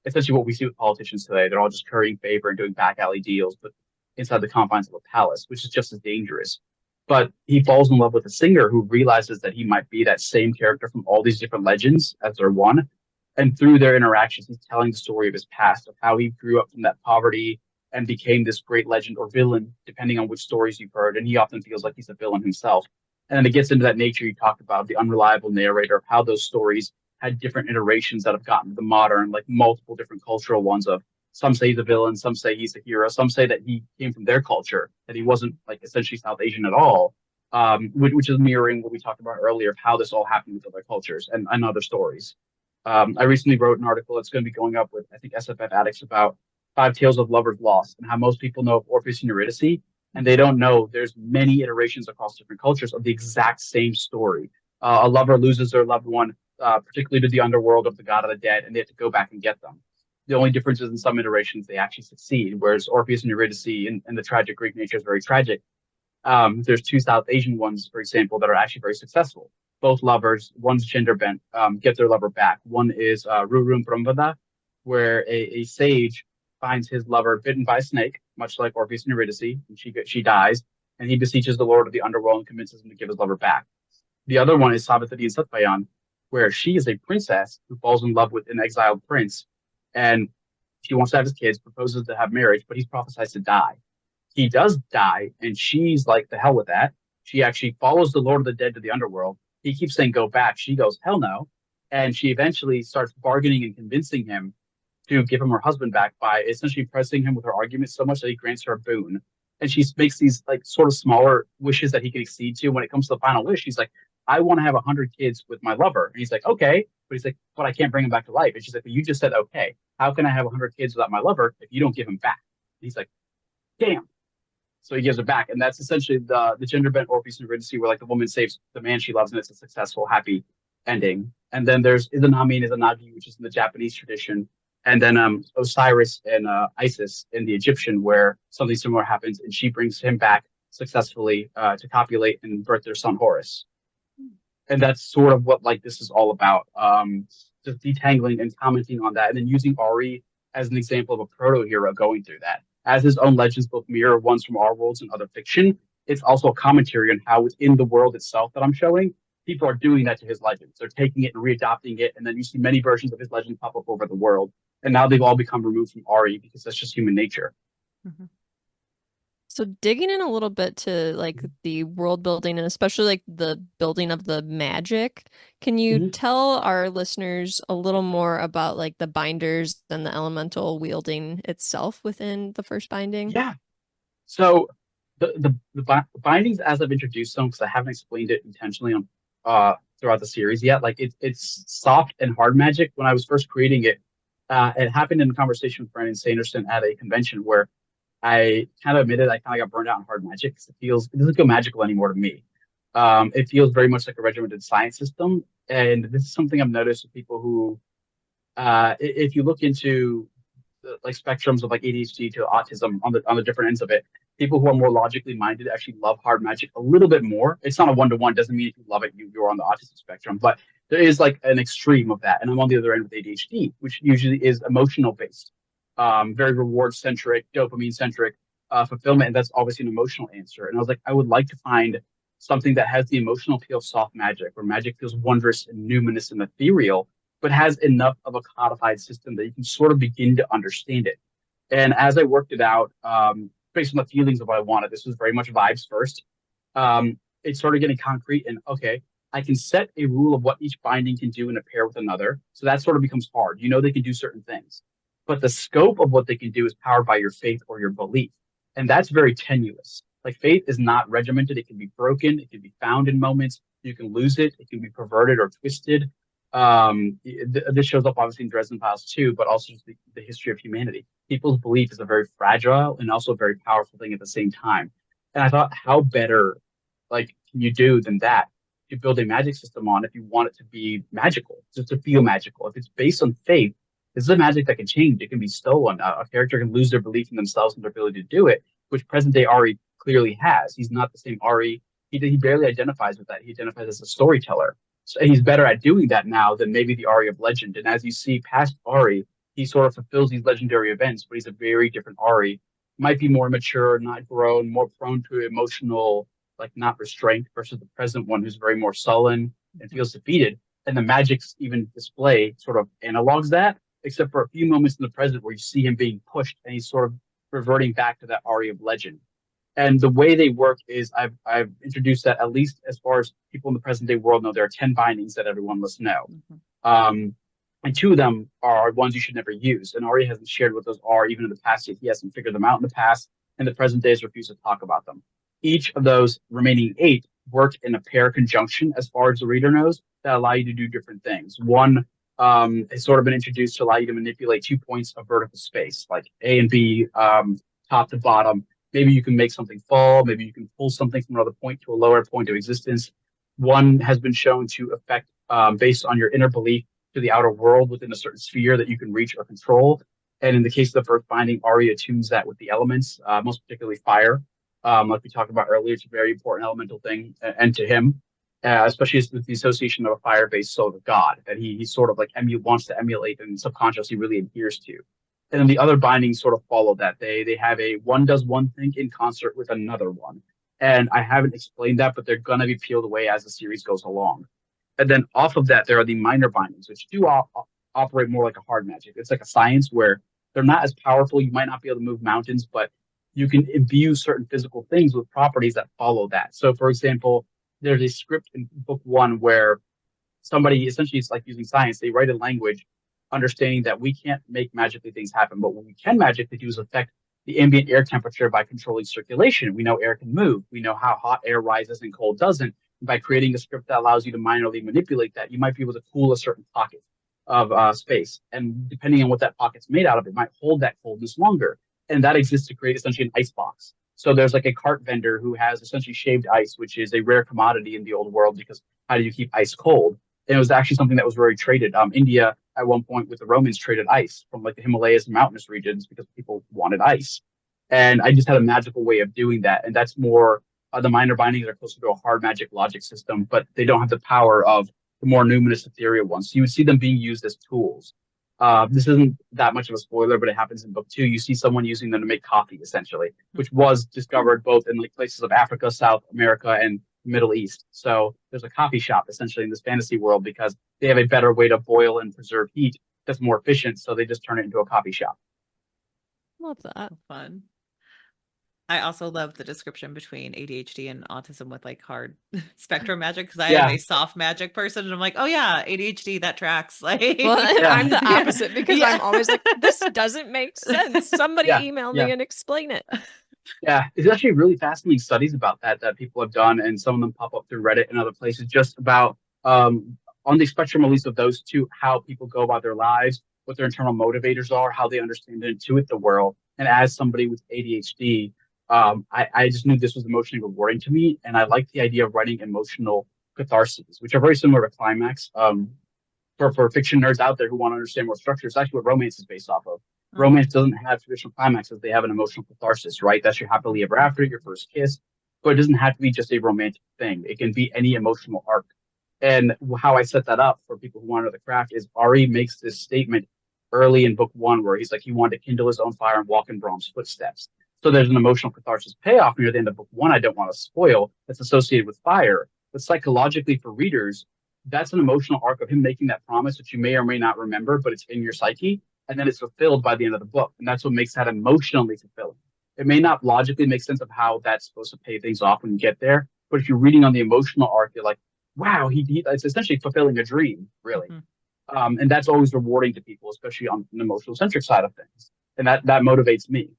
Essentially what we see with politicians today. They're all just currying favor and doing back alley deals, but inside the confines of a palace, which is just as dangerous. But he falls in love with a singer who realizes that he might be that same character from all these different legends as they're one. And through their interactions, he's telling the story of his past, of how he grew up from that poverty and became this great legend or villain, depending on which stories you've heard. And he often feels like he's a villain himself. And then it gets into that nature you talked about, the unreliable narrator, of how those stories had different iterations that have gotten to the modern, like multiple different cultural ones of some say he's a villain, some say he's a hero, some say that he came from their culture, that he wasn't like essentially South Asian at all, which is mirroring what we talked about earlier of how this all happened with other cultures and other stories. I recently wrote an article that's going to be going up with, I think, SFF Addicts about 5 Tales of Lovers Lost and how most people know of Orpheus and Eurydice, and they don't know there's many iterations across different cultures of the exact same story. A lover loses their loved one, particularly to the underworld of the god of the dead, and they have to go back and get them. The only difference is in some iterations they actually succeed, whereas Orpheus and Eurydice and the tragic Greek nature is very tragic. There's 2 South Asian ones, for example, that are actually very successful. Both lovers, one's gender bent, get their lover back. One is Rurum Brahmavada, where a sage finds his lover bitten by a snake, much like Orpheus and Eurydice, and she dies, and he beseeches the lord of the underworld and convinces him to give his lover back. The other one is Savatthi and Satyavan, where she is a princess who falls in love with an exiled prince, and she wants to have his kids, proposes to have marriage, but he's prophesied to die. He does die, and she's like, the hell with that. She actually follows the lord of the dead to the underworld. He keeps saying, go back. She goes, hell no. And she eventually starts bargaining and convincing him to give him her husband back by essentially pressing him with her arguments so much that he grants her a boon. And she makes these like sort of smaller wishes that he can accede to. When it comes to the final wish, she's like, I want to have 100 kids with my lover. And he's like, okay. But he's like, but I can't bring him back to life. And she's like, but you just said, okay. How can I have 100 kids without my lover if you don't give him back? And he's like, damn. So he gives her back. And that's essentially the gender bent Orpheus and Eurydice, where like the woman saves the man she loves and it's a successful, happy ending. And then there's Izanami and Izanagi, which is in the Japanese tradition. And then Osiris and Isis in the Egyptian, where something similar happens, and she brings him back successfully to copulate and birth their son Horus. And that's sort of what like this is all about, just detangling and commenting on that, and then using Ari as an example of a proto-hero going through that. As his own legends both mirror ones from our worlds and other fiction, it's also a commentary on how within the world itself that I'm showing, people are doing that to his legends. They're taking it and readopting it, and then you see many versions of his legend pop up over the world. And now they've all become removed from Ari because that's just human nature.
Mm-hmm. So digging in a little bit to like the world building and especially like the building of the magic, can you tell our listeners a little more about like the binders and the elemental wielding itself within the first binding?
Yeah. So the bindings, as I've introduced them, because I haven't explained it intentionally on throughout the series yet, like it's soft and hard magic. When I was first creating it, it happened in a conversation with Brandon Sanderson at a convention where I kind of admitted I kind of got burned out in hard magic because it doesn't feel magical anymore to me. It feels very much like a regimented science system, and this is something I've noticed with people who, if you look into like spectrums of like ADHD to autism on the different ends of it, people who are more logically minded actually love hard magic a little bit more. It's not a 1-to-1. Doesn't mean if you love it, you're on the autism spectrum, but there is like an extreme of that, and I'm on the other end with ADHD, which usually is emotional based. Very reward centric, dopamine centric fulfillment. And that's obviously an emotional answer. And I was like, I would like to find something that has the emotional appeal of soft magic, where magic feels wondrous and numinous and ethereal, but has enough of a codified system that you can sort of begin to understand it. And as I worked it out, based on the feelings of what I wanted, this was very much vibes first. It started getting concrete and okay, I can set a rule of what each binding can do in a pair with another. So that sort of becomes hard. You know, they can do certain things, but the scope of what they can do is powered by your faith or your belief. And that's very tenuous. Like faith is not regimented. It can be broken. It can be found in moments. You can lose it. It can be perverted or twisted. This shows up obviously in Dresden Files too, but also just the history of humanity. People's belief is a very fragile and also a very powerful thing at the same time. And I thought, how better like can you do than that? to build a magic system on if you want it to be magical, just to feel magical. If it's based on faith, this is a magic that can change. It can be stolen. A character can lose their belief in themselves and their ability to do it, which present day Ari clearly has. He's not the same Ari. He barely identifies with that. He identifies as a storyteller. So, and he's better at doing that now than maybe the Ari of legend. And as you see past Ari, he sort of fulfills these legendary events, but he's a very different Ari. Might be more mature, not grown, more prone to emotional, like not restraint, versus the present one who's very more sullen and feels defeated. And the magic's even display sort of analogs that, except for a few moments in the present where you see him being pushed and he's sort of reverting back to that Ari of legend. And the way they work is I've introduced that, at least as far as people in the present day world know, there are 10 bindings that everyone must know. And 2 of them are ones you should never use. And Ari hasn't shared what those are, even in the past, yet he hasn't figured them out in the past. And the present day has refused to talk about them. Each of those remaining 8 work in a pair conjunction, as far as the reader knows, that allow you to do different things. One has sort of been introduced to allow you to manipulate 2 points of vertical space, like A and B, top to bottom. Maybe you can make something fall. Maybe you can pull something from another point to a lower point of existence. One has been shown to affect, based on your inner belief, to the outer world within a certain sphere that you can reach or control. And in the case of the first binding, Ari attunes that with the elements, most particularly fire. Like we talked about earlier, it's a very important elemental thing, and to him, especially with the association of a fire-based soul of God, that he sort of like wants to emulate and subconsciously really adheres to. And then the other bindings sort of follow that. They have a one does one thing in concert with another one. And I haven't explained that, but they're going to be peeled away as the series goes along. And then off of that, there are the minor bindings, which do operate more like a hard magic. It's like a science where they're not as powerful. You might not be able to move mountains, but you can imbue certain physical things with properties that follow that. So, for example, there's a script in book 1 where somebody, essentially, it's like using science. They write a language understanding that we can't make magically things happen, but what we can magically do is affect the ambient air temperature by controlling circulation. We know air can move. We know how hot air rises and cold doesn't. By creating a script that allows you to minorly manipulate that, you might be able to cool a certain pocket of space. And depending on what that pocket's made out of, it might hold that coldness longer. And that exists to create essentially an ice box. So there's like a cart vendor who has essentially shaved ice, which is a rare commodity in the old world, because how do you keep ice cold? And it was actually something that was very traded. India, at one point with the Romans, traded ice from like the Himalayas and mountainous regions because people wanted ice. And I just had a magical way of doing that. And that's more, the minor bindings are closer to a hard magic logic system, but they don't have the power of the more numinous ethereal ones. So you would see them being used as tools. This isn't that much of a spoiler, but it happens in book 2. You see someone using them to make coffee, essentially, which was discovered both in like places of Africa, South America, and Middle East. So there's a coffee shop essentially in this fantasy world because they have a better way to boil and preserve heat that's more efficient. So they just turn it into a coffee shop.
Love that.
Fun. I also love the description between ADHD and autism with like hard spectrum magic, because I am a soft magic person, and I'm like, oh yeah, ADHD, that tracks. Like,
well, I'm the opposite because I'm always like, this doesn't make sense. Somebody email me and explain it.
Yeah, it's actually really fascinating studies about that people have done, and some of them pop up through Reddit and other places, just about on the spectrum, at least of those two, how people go about their lives, what their internal motivators are, how they understand and intuit the world. And as somebody with ADHD, I just knew this was emotionally rewarding to me, and I liked the idea of writing emotional catharses, which are very similar to climax. For fiction nerds out there who want to understand more structure, it's actually what romance is based off of. Romance doesn't have traditional climaxes; they have an emotional catharsis, right? That's your happily ever after, your first kiss, but it doesn't have to be just a romantic thing. It can be any emotional arc. And how I set that up for people who want to know the craft is Ari makes this statement early in book 1 where he's like, he wanted to kindle his own fire and walk in Brahm's footsteps. So there's an emotional catharsis payoff near the end of book 1 I don't want to spoil that's associated with fire. But psychologically for readers, that's an emotional arc of him making that promise that you may or may not remember, but it's in your psyche. And then it's fulfilled by the end of the book. And that's what makes that emotionally fulfilling. It may not logically make sense of how that's supposed to pay things off when you get there. But if you're reading on the emotional arc, you're like, wow, it's essentially fulfilling a dream, really. And that's always rewarding to people, especially on an emotional centric side of things. And that motivates me.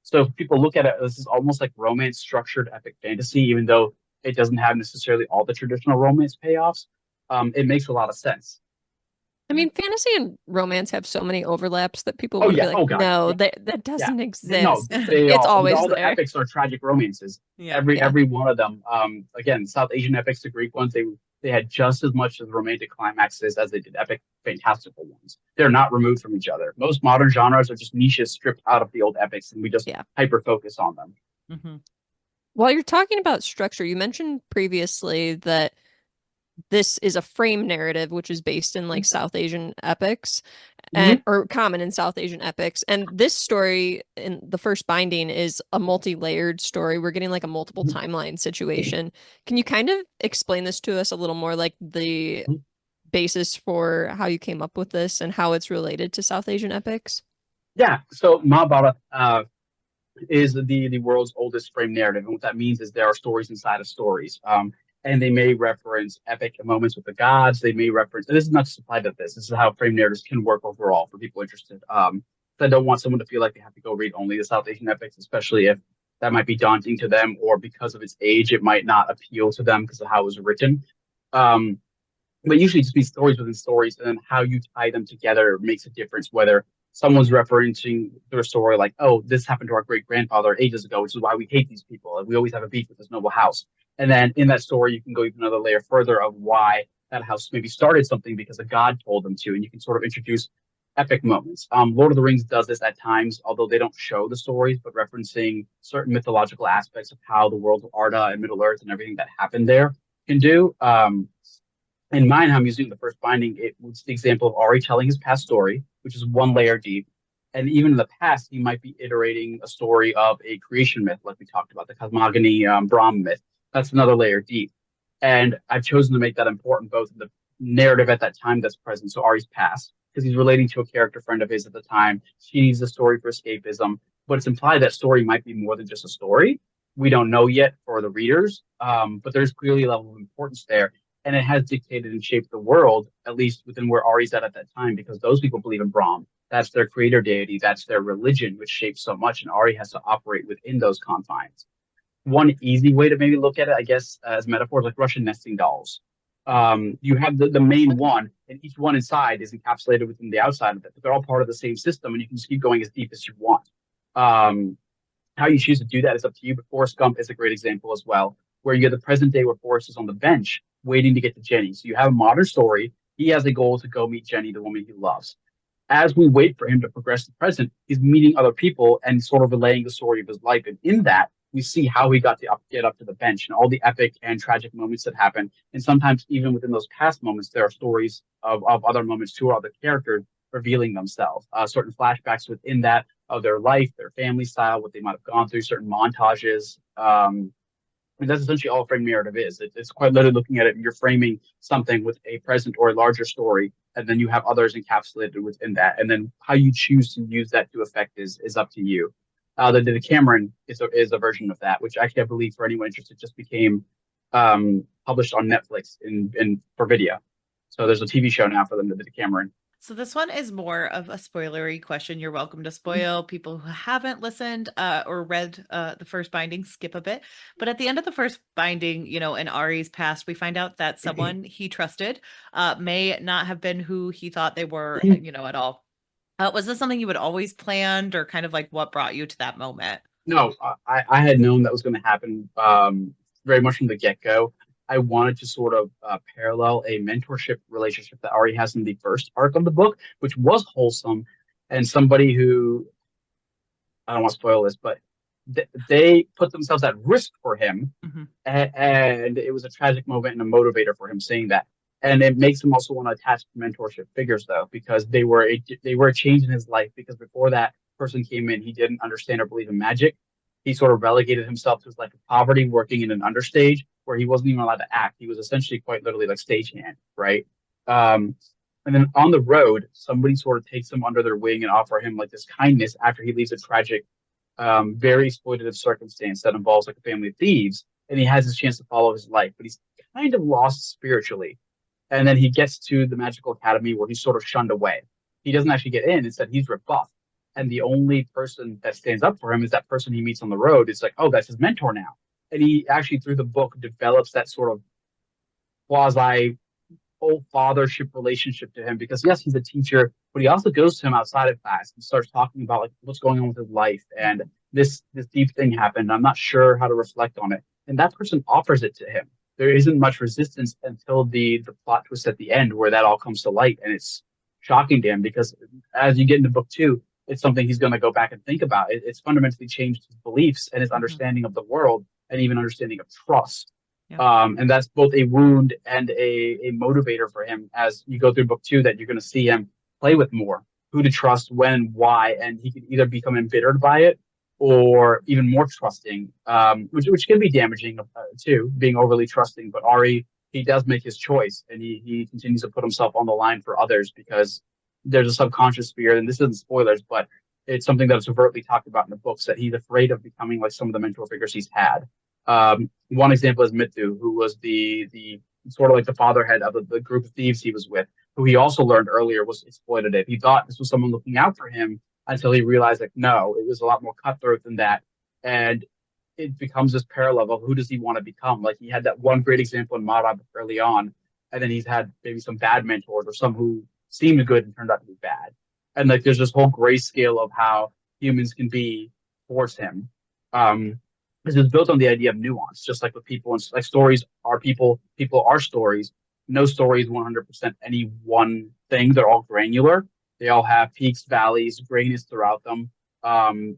So if people look at it, this is almost like romance structured epic fantasy, even though it doesn't have necessarily all the traditional romance payoffs. It makes a lot of sense.
I mean, fantasy and romance have so many overlaps that people would be like, no, that doesn't exist. No, it's always
all
there.
The epics are tragic romances. Every one of them. Again, South Asian epics, the Greek ones, they had just as much of romantic climaxes as they did epic, fantastical ones. They're not removed from each other. Most modern genres are just niches stripped out of the old epics, and we just hyper focus on them.
Mm-hmm.
While you're talking about structure, you mentioned previously that this is a frame narrative, which is based in like South Asian epics and or common in South Asian epics. And this story in the first binding is a multi-layered story. We're getting like a multiple timeline situation. Can you kind of explain this to us a little more, like the basis for how you came up with this and how it's related to South Asian epics?
Yeah, so Mahabharata is the world's oldest frame narrative, and what that means is there are stories inside of stories. And they may reference epic moments with the gods. They may reference, and this is not just applied to this. This is how frame narratives can work overall for people interested. I don't want someone to feel like they have to go read only the South Asian epics, especially if that might be daunting to them, or because of its age, it might not appeal to them because of how it was written. But usually just be stories within stories, and then how you tie them together makes a difference, whether someone's referencing their story like, oh, this happened to our great grandfather ages ago, which is why we hate these people. And we always have a beef with this noble house. And then in that story, you can go even another layer further of why that house maybe started something because a god told them to. And you can sort of introduce epic moments. Lord of the Rings does this at times, although they don't show the stories, but referencing certain mythological aspects of how the world of Arda and Middle Earth and everything that happened there can do. In mine, I'm using the first binding. It was the example of Ari telling his past story, which is one layer deep. And even in the past, he might be iterating a story of a creation myth, like we talked about, the cosmogony Brahm myth. That's another layer deep. And I've chosen to make that important, both in the narrative at that time that's present, so Ari's past, because he's relating to a character friend of his at the time. She needs a story for escapism, but it's implied that story might be more than just a story. We don't know yet for the readers, but there's clearly a level of importance there. And it has dictated and shaped the world, at least within where Ari's at that time, because those people believe in Brahm. That's their creator deity. That's their religion, which shapes so much. And Ari has to operate within those confines. One easy way to maybe look at it, I guess, as metaphors, like Russian nesting dolls. You have the main one, and each one inside is encapsulated within the outside of it. But they're all part of the same system, and you can just keep going as deep as you want. How you choose to do that is up to you. But Forrest Gump is a great example as well, where you get the present day where Forrest is on the bench waiting to get to Jenny. So you have a modern story. He has a goal to go meet Jenny, the woman he loves. As we wait for him to progress to the present, he's meeting other people and sort of relaying the story of his life. And in that, we see how he got to get up to the bench and all the epic and tragic moments that happen. And sometimes even within those past moments, there are stories of other moments too, or other characters revealing themselves. Certain flashbacks within that of their life, their family style, what they might have gone through, certain montages. That's essentially all frame narrative is. It's quite literally looking at it and you're framing something with a present or a larger story, and then you have others encapsulated within that. And then how you choose to use that to effect is up to you. The Decameron is a version of that, which actually I believe for anyone interested just became published on Netflix in for video. So there's a TV show now for them, the Decameron.
So this one is more of a spoilery question. You're welcome to spoil. People who haven't listened or read the first binding, skip a bit. But at the end of the first binding, in Ari's past, we find out that someone he trusted may not have been who he thought they were, at all. Was this something you had always planned, or kind of like what brought you to that moment?
No, I had known that was going to happen very much from the get-go. I wanted to sort of parallel a mentorship relationship that Ari has in the first arc of the book, which was wholesome, and somebody who, I don't want to spoil this, but they put themselves at risk for him, and it was a tragic moment and a motivator for him saying that. And it makes him also want to attach to mentorship figures, though, because they were a change in his life. Because before that person came in, he didn't understand or believe in magic. He sort of relegated himself to his life of poverty, working in an understage where he wasn't even allowed to act. He was essentially quite literally like stagehand, right? And then on the road, somebody sort of takes him under their wing and offer him like this kindness after he leaves a tragic, very exploitative circumstance that involves like a family of thieves, and he has his chance to follow his life, but he's kind of lost spiritually. And then he gets to the magical academy where he's sort of shunned away. He doesn't actually get in. Instead, he's rebuffed. And the only person that stands up for him is that person he meets on the road. It's like, oh, that's his mentor now. And he actually, through the book, develops that sort of quasi old fathership relationship to him, because yes, he's a teacher, but he also goes to him outside of class and starts talking about like what's going on with his life. And this deep thing happened. I'm not sure how to reflect on it. And that person offers it to him. there isn't much resistance until the plot twist at the end where that all comes to light, and it's shocking to him because as you get into book two, it's something he's going to go back and think about. It's fundamentally changed his beliefs and his understanding of the world and even understanding of trust. And that's both a wound and a motivator for him as you go through book two, that you're going to see him play with more, who to trust, when, why, and he can either become embittered by it or even more trusting, which can be damaging too, being overly trusting. But Ari, he does make his choice, and he continues to put himself on the line for others because there's a subconscious fear, and this isn't spoilers, but it's something that's overtly talked about in the books, that he's afraid of becoming like some of the mentor figures he's had. One example is Mithu, who was the sort of like the fatherhead of the group of thieves he was with, who he also learned earlier was exploitative. He thought this was someone looking out for him until he realized, like, no, it was a lot more cutthroat than that. And it becomes this parallel of who does he want to become? Like, he had that one great example in Marab early on, and then he's had maybe some bad mentors or some who seemed good and turned out to be bad. And like, there's this whole gray scale of how humans can be towards him. Because it's built on the idea of nuance, just like with people, and like stories are people, people are stories. No story is 100% any one thing. They're all granular. They all have peaks, valleys, grayness throughout them.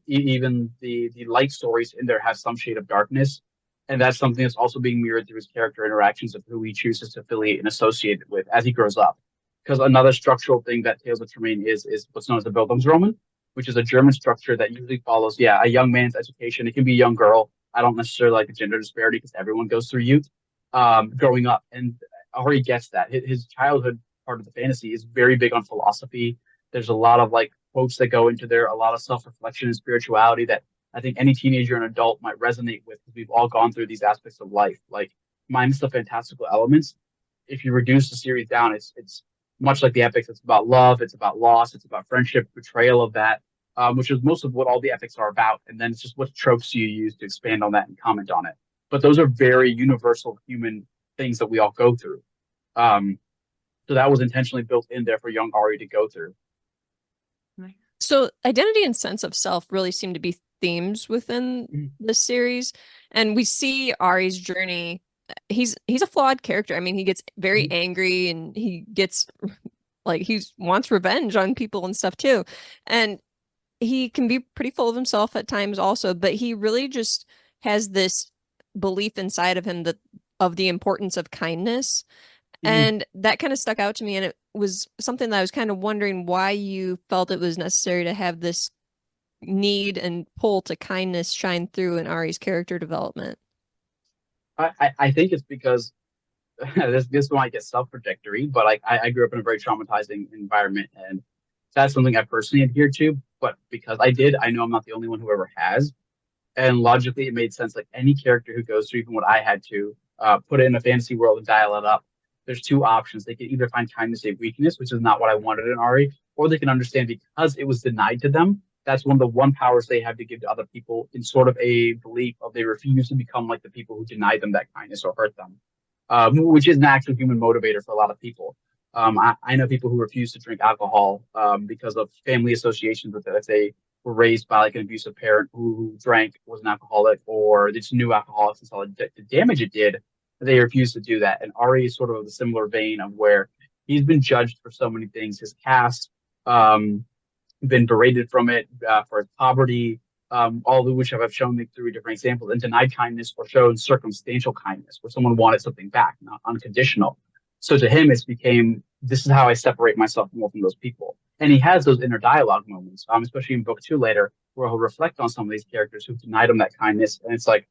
Even the light stories in there have some shade of darkness, and that's something that's also being mirrored through his character interactions of who he chooses to affiliate and associate with as he grows up. Because another structural thing that Tales of Tremaine is what's known as the Bildungsroman, which is a German structure that usually follows, a young man's education. It can be a young girl. I don't necessarily like the gender disparity because everyone goes through youth growing up, and Ari gets that. His childhood part of the fantasy is very big on philosophy. There's a lot of like quotes that go into there, a lot of self-reflection and spirituality that I think any teenager and adult might resonate with, because we've all gone through these aspects of life. Like, minus the fantastical elements, if you reduce the series down, it's much like the epics. It's about love, it's about loss, it's about friendship, betrayal of that, which is most of what all the epics are about. And then it's just what tropes you use to expand on that and comment on it. But those are very universal human things that we all go through. So that was intentionally built in there for young Ari to go through.
So identity and sense of self really seem to be themes within this series. And we see Ari's journey. He's a flawed character. I mean, he gets very angry, and he gets like, he wants revenge on people and stuff too. And he can be pretty full of himself at times also, but he really just has this belief inside of him that of the importance of kindness. And that kind of stuck out to me, and it was something that I was kind of wondering why you felt it was necessary to have this need and pull to kindness shine through in Ari's character development.
I think it's because this might get self-projectory, but like I grew up in a very traumatizing environment, and that's something I personally adhere to. But because I know I'm not the only one who ever has, and logically it made sense. Like, any character who goes through even what I had to, put it in a fantasy world and dial it up, there's two options. They can either find kindness a weakness, which is not what I wanted in Ari, or they can understand because it was denied to them. That's one of the one powers they have to give to other people, in sort of a belief of they refuse to become like the people who denied them that kindness or hurt them, which is an actual human motivator for a lot of people. I know people who refuse to drink alcohol because of family associations with it. If they were raised by like an abusive parent who drank, was an alcoholic, or they just knew alcoholics and saw the damage it did, they refuse to do that. And Ari is sort of a similar vein of where he's been judged for so many things. His caste, been berated from it for his poverty, all of which I've shown through different examples, and denied kindness or shown circumstantial kindness, where someone wanted something back, not unconditional. So to him, it's became, this is how I separate myself more from those people. And he has those inner dialogue moments, especially in book two later, where he'll reflect on some of these characters who've denied him that kindness. And it's like,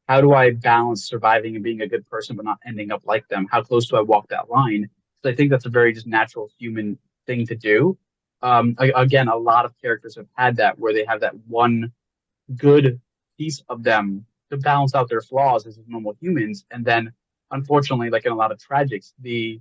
how do I balance surviving and being a good person but not ending up like them? How close do I walk that line? So I think that's a very just natural human thing to do. Again, a lot of characters have had that, where they have that one good piece of them to balance out their flaws as normal humans. And then, unfortunately, like in a lot of tragics, the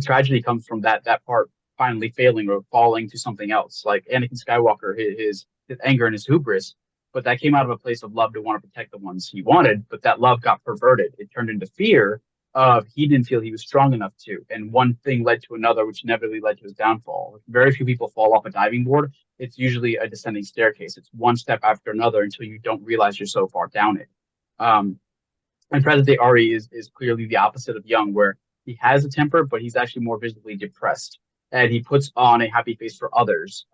tragedy comes from that part finally failing or falling to something else. Like Anakin Skywalker, his anger and his hubris, but that came out of a place of love to want to protect the ones he wanted. But that love got perverted. It turned into fear of he didn't feel he was strong enough to. And one thing led to another, which inevitably led to his downfall. Very few people fall off a diving board. It's usually a descending staircase. It's one step after another until you don't realize you're so far down it. And present day Ari is clearly the opposite of Young, where he has a temper, but he's actually more visibly depressed. And he puts on a happy face for others,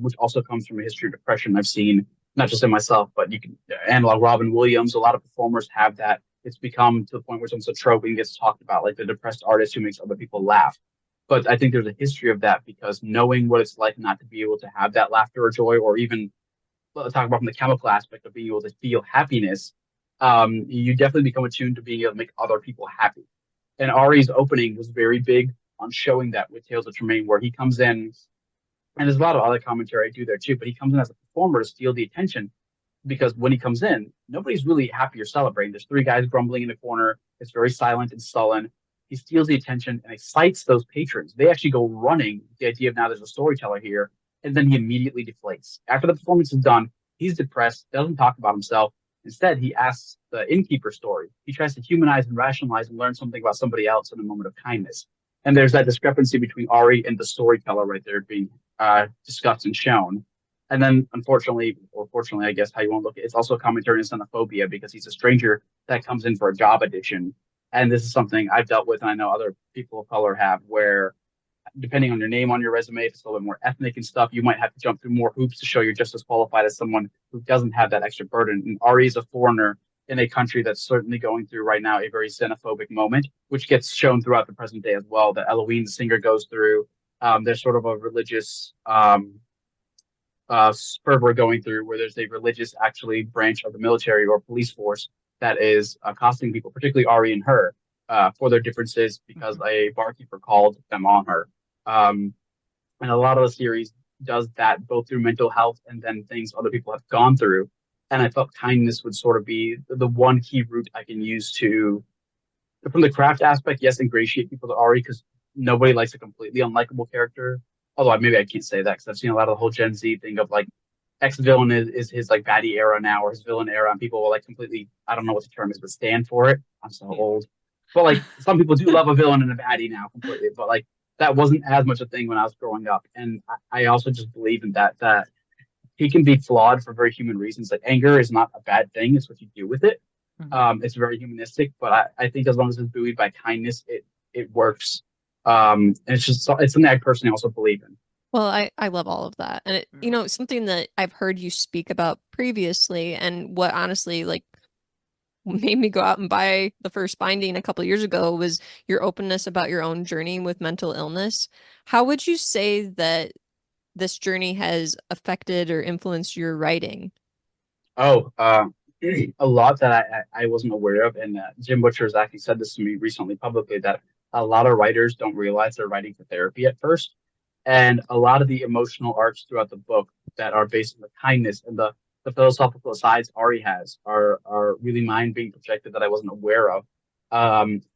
which also comes from a history of depression I've seen, not just in myself, but you can analog Robin Williams. A lot of performers have that. It's become to the point where it's almost a trope and gets talked about, like the depressed artist who makes other people laugh. But I think there's a history of that because knowing what it's like not to be able to have that laughter or joy, or even talk about from the chemical aspect of being able to feel happiness, you definitely become attuned to being able to make other people happy. And Ari's opening was very big on showing that with Tales of Tremaine, where he comes in, and there's a lot of other commentary I do there too, but he comes in as a performer to steal the attention because when he comes in, nobody's really happy or celebrating. There's three guys grumbling in the corner. It's very silent and sullen. He steals the attention and excites those patrons. They actually go running with the idea of now there's a storyteller here, and then he immediately deflates. After the performance is done, he's depressed, doesn't talk about himself. Instead, he asks the innkeeper story. He tries to humanize and rationalize and learn something about somebody else in a moment of kindness. And there's that discrepancy between Ari and the storyteller right there being discussed and shown. And then, unfortunately, or fortunately, I guess how you want to look at it, it's also a commentary on xenophobia because he's a stranger that comes in for a job audition. And this is something I've dealt with, and I know other people of color have, where depending on your name on your resume, if it's a little bit more ethnic and stuff, you might have to jump through more hoops to show you're just as qualified as someone who doesn't have that extra burden. And Ari is a foreigner in a country that's certainly going through right now a very xenophobic moment, which gets shown throughout the present day as well, that Eloise, the singer, goes through. There's sort of a religious fervor going through where there's a religious actually branch of the military or police force that is accosting people, particularly Ari and her, for their differences because a barkeeper called them on her. And a lot of the series does that both through mental health and then things other people have gone through. And I felt kindness would sort of be the one key route I can use to, from the craft aspect, yes, ingratiate people to Ari because nobody likes a completely unlikable character. Although maybe I can't say that because I've seen a lot of the whole Gen Z thing of like ex-villain is his like baddie era now or his villain era, and people will like completely, I don't know what the term is, but stand for it. I'm so old. But like some people do love a villain and a baddie now completely, but like that wasn't as much a thing when I was growing up. And I also just believe in that he can be flawed for very human reasons. Like anger is not a bad thing; it's what you do with it. It's very humanistic, but I think as long as it's buoyed by kindness, it works. And it's something I personally also believe in.
Well, I love all of that. And something that I've heard you speak about previously and what honestly like made me go out and buy the first binding a couple of years ago was your openness about your own journey with mental illness. How would you say that this journey has affected or influenced your writing?
Oh, a lot that I wasn't aware of. And Jim Butcher has actually said this to me recently publicly that a lot of writers don't realize they're writing for therapy at first. And a lot of the emotional arcs throughout the book that are based on the kindness and the philosophical asides Ari has are really mine being projected that I wasn't aware of,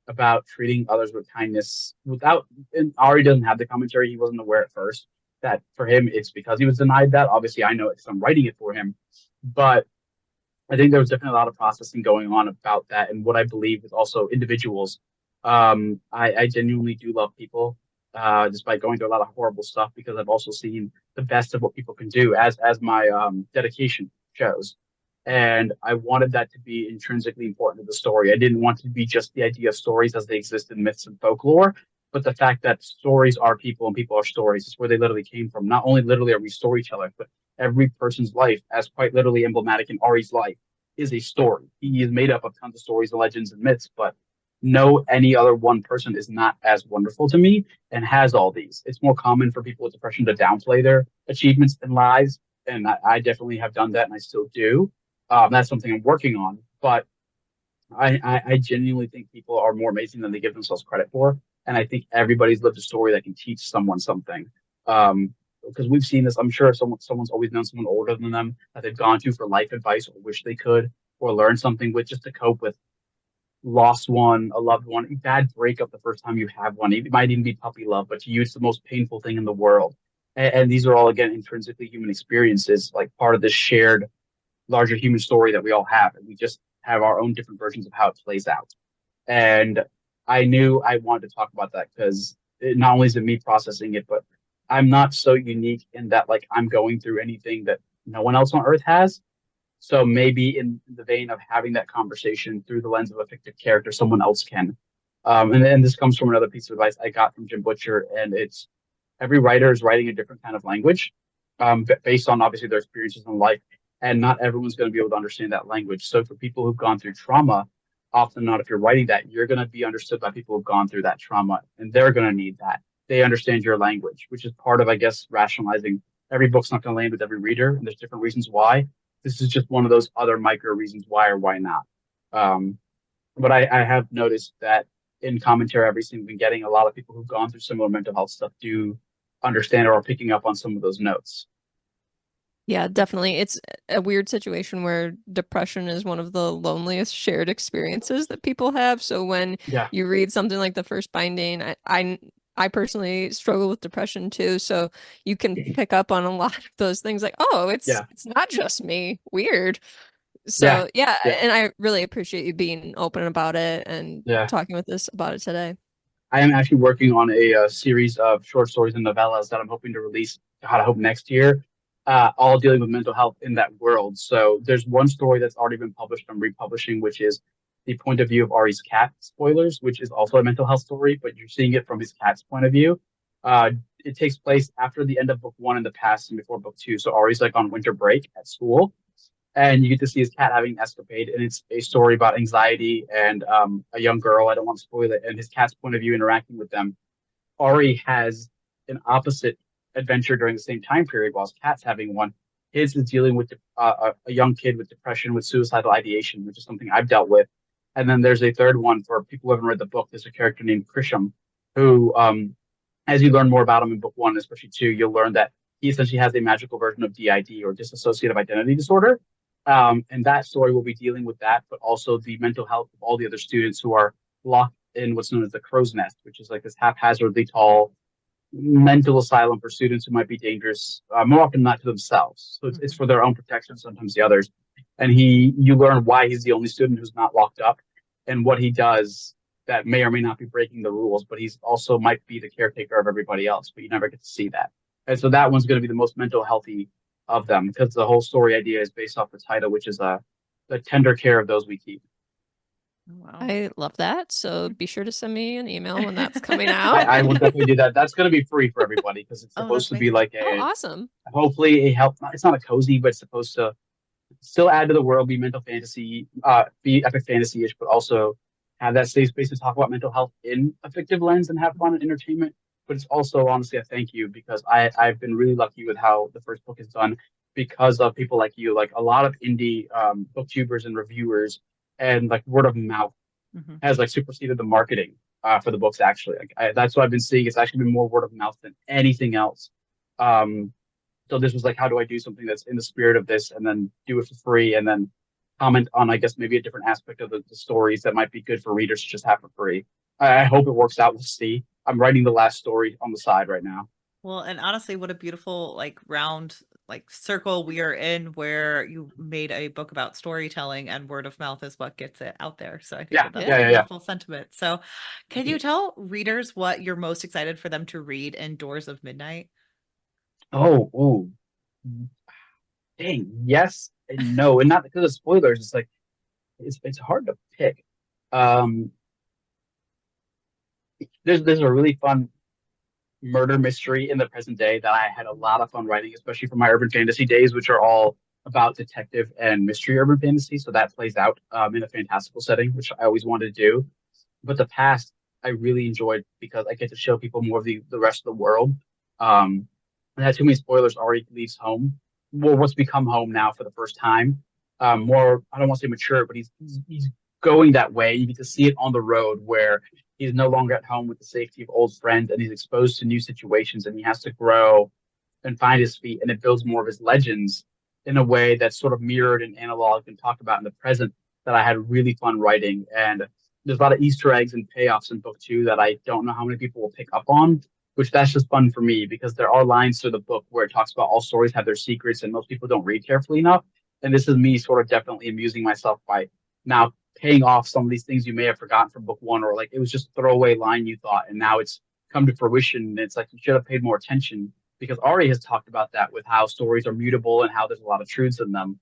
about treating others with kindness without, and Ari doesn't have the commentary. He wasn't aware at first that for him, it's because he was denied that. Obviously, I know it because I'm writing it for him, but I think there was definitely a lot of processing going on about that. And what I believe is also individuals. I genuinely do love people, despite going through a lot of horrible stuff, because I've also seen the best of what people can do as my dedication shows. And I wanted that to be intrinsically important to the story. I didn't want it to be just the idea of stories as they exist in myths and folklore, but the fact that stories are people and people are stories is where they literally came from. Not only literally are we storytellers, but every person's life, as quite literally emblematic in Ari's life, is a story. He is made up of tons of stories and legends and myths, but no any other one person is not as wonderful to me and has all these. It's more common for people with depression to downplay their achievements and lives, and I definitely have done that, and I still do. That's something I'm working on, but I genuinely think people are more amazing than they give themselves credit for, and I think everybody's lived a story that can teach someone something. Because we've seen this, I'm sure someone's always known someone older than them that they've gone to for life advice or wish they could, or learn something with just to cope with lost one, a loved one, a bad breakup the first time you have one. It might even be puppy love, but to you, it's the most painful thing in the world. And these are all, again, intrinsically human experiences, like part of this shared larger human story that we all have. And we just have our own different versions of how it plays out. And I knew I wanted to talk about that because not only is it me processing it, but I'm not so unique in that, like, I'm going through anything that no one else on earth has. So maybe in the vein of having that conversation through the lens of a fictive character, someone else can. And this comes from another piece of advice I got from Jim Butcher, and it's every writer is writing a different kind of language, based on obviously their experiences in life, and not everyone's going to be able to understand that language. So for people who've gone through trauma, often not, if you're writing that, you're going to be understood by people who've gone through that trauma, and they're going to need that. They understand your language, which is part of, I guess, rationalizing. Every book's not going to land with every reader, and there's different reasons why. This is just one of those other micro reasons why or why not. But I have noticed that in commentary I've recently been getting, a lot of people who've gone through similar mental health stuff do understand or are picking up on some of those notes.
Yeah, definitely. It's a weird situation where depression is one of the loneliest shared experiences that people have. So when you read something like the first binding, I personally struggle with depression too. So you can pick up on a lot of those things like, oh, it's not just me. Weird. So yeah, and I really appreciate you being open about it and talking with us about it today.
I am actually working on a series of short stories and novellas that I'm hoping to release, I hope next year, all dealing with mental health in that world. So there's one story that's already been published, I'm republishing, which is the point of view of Ari's cat, spoilers, which is also a mental health story, but you're seeing it from his cat's point of view. It takes place after the end of book 1 in the past and before book 2. So Ari's like on winter break at school, and you get to see his cat having an escapade, and it's a story about anxiety and a young girl. I don't want to spoil it, and his cat's point of view interacting with them. Ari has an opposite adventure during the same time period while his cat's having one. His is dealing with a young kid with depression, with suicidal ideation, which is something I've dealt with. And then there's a third one for people who haven't read the book. There's a character named Krisham who, as you learn more about him in book 1, especially 2, you'll learn that he essentially has a magical version of DID, or dissociative identity disorder. And that story will be dealing with that, but also the mental health of all the other students who are locked in what's known as the crow's nest, which is like this haphazardly tall mental asylum for students who might be dangerous, more often not to themselves. So it's for their own protection, sometimes the others. And you learn why he's the only student who's not locked up, and what he does that may or may not be breaking the rules, but he's also might be the caretaker of everybody else, but you never get to see that. And so that one's going to be the most mental healthy of them, because the whole story idea is based off the title, which is the tender care of those we keep.
Wow. I love that. So be sure to send me an email when that's coming out.
I will definitely do that. That's going to be free for everybody, because it's supposed to be like
awesome.
Hopefully a help. It's not a cozy, but it's supposed to still add to the world, be mental fantasy, be epic fantasy-ish, but also have that safe space to talk about mental health in a fictive lens and have fun and entertainment. But it's also honestly a thank you, because I've been really lucky with how the first book is done, because of people like you. Like a lot of indie booktubers and reviewers, and like word of mouth has like superseded the marketing for the books. Actually, that's what I've been seeing. It's actually been more word of mouth than anything else. So this was like, how do I do something that's in the spirit of this, and then do it for free, and then comment on, I guess, maybe a different aspect of the stories that might be good for readers to just have for free. I hope it works out. We'll see. I'm writing the last story on the side right now.
Well, and honestly, what a beautiful round circle we are in, where you made a book about storytelling, and word of mouth is what gets it out there. So I think that's a beautiful sentiment. So can you tell readers what you're most excited for them to read in Doors of Midnight?
Oh, dang, yes and no, and not because of spoilers. It's like it's hard to pick. There's a really fun murder mystery in the present day that I had a lot of fun writing, especially for my urban fantasy days, which are all about detective and mystery urban fantasy. So that plays out in a fantastical setting, which I always wanted to do. But the past I really enjoyed, because I get to show people more of the rest of the world. And had too many spoilers. Ari leaves home, well, what's become home now for the first time. More, I don't want to say mature, but he's going that way. You get to see it on the road, where he's no longer at home with the safety of old friends, and he's exposed to new situations, and he has to grow and find his feet. And it builds more of his legends in a way that's sort of mirrored and analog and talked about in the present, that I had really fun writing. And there's a lot of Easter eggs and payoffs in book 2 that I don't know how many people will pick up on, which that's just fun for me, because there are lines through the book where it talks about all stories have their secrets, and most people don't read carefully enough. And this is me sort of definitely amusing myself by now paying off some of these things you may have forgotten from book 1, or like it was just a throwaway line you thought, and now it's come to fruition. And it's like you should have paid more attention, because Ari has talked about that with how stories are mutable and how there's a lot of truths in them.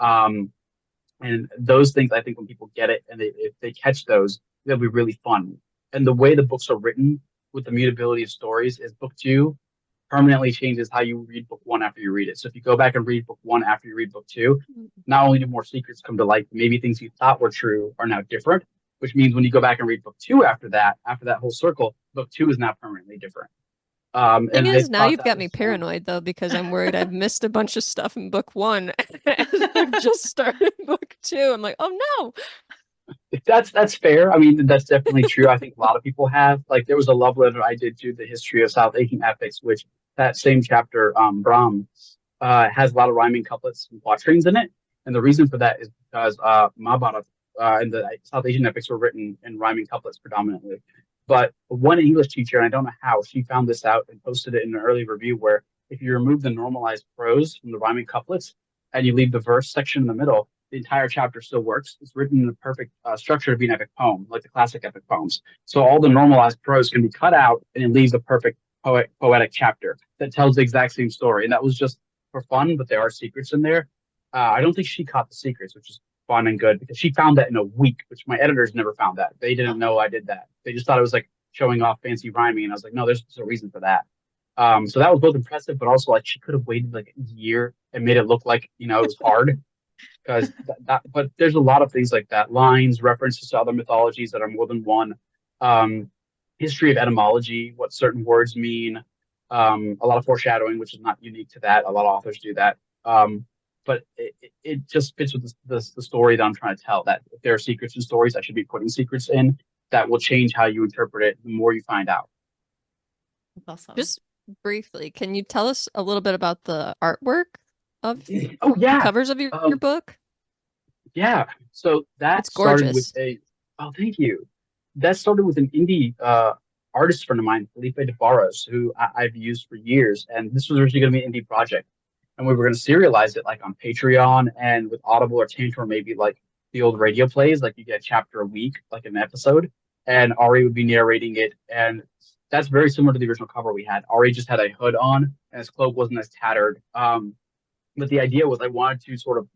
And those things, I think, when people get it and if they catch those, they'll be really fun. And the way the books are written with the mutability of stories is book two permanently changes how you read book one after you read it. So if you go back and read book one after you read book two, not only do more secrets come to light, maybe things you thought were true are now different, which means when you go back and read book two after that whole circle, book two is now permanently different.
Thing
And
is,
they've
now
taught
you've
that
got
with
me
song.
paranoid though, because I'm worried I've missed a bunch of stuff in book one as I've just started book two. I'm like, oh no.
That's fair. I mean, that's definitely true. I think a lot of people have. Like, there was a love letter I did to the history of South Asian epics, which that same chapter, Brahm, has a lot of rhyming couplets and quatrains in it. And the reason for that is because Mahabharata and the South Asian epics were written in rhyming couplets predominantly. But one English teacher, and I don't know how, she found this out and posted it in an early review where if you remove the normalized prose from the rhyming couplets and you leave the verse section in the middle, the entire chapter still works. It's written in the perfect structure to be an epic poem, like the classic epic poems. So all the normalized prose can be cut out and it leaves a perfect poetic chapter that tells the exact same story. And that was just for fun, but there are secrets in there. I don't think she caught the secrets, which is fun and good because she found that in a week, which my editors never found that. They didn't know I did that. They just thought it was like showing off fancy rhyming. And I was like, no, there's a reason for that. So that was both impressive, but also like she could have waited like a year and made it look like, it was hard because but there's a lot of things like that, lines, references to other mythologies that are more than one, um, history of etymology, what certain words mean, a lot of foreshadowing, which is not unique to that. A lot of authors do that. But it just fits with the story that I'm trying to tell, that if there are secrets in stories, I should be putting secrets in that will change how you interpret it the more you find out.
That's awesome.
Just briefly, can you tell us a little bit about the artwork of
Oh
the
yeah.
covers of your book?
Yeah. So that
It's
started with
gorgeous.
oh, thank you. That started with an indie artist friend of mine, Felipe de Barros, who I've used for years. And this was originally going to be an indie project. And we were going to serialize it like on Patreon and with Audible or Tantor, maybe like the old radio plays, like you get a chapter a week, like an episode. And Ari would be narrating it. And that's very similar to the original cover we had. Ari just had a hood on and his cloak wasn't as tattered. But the idea was I wanted to sort of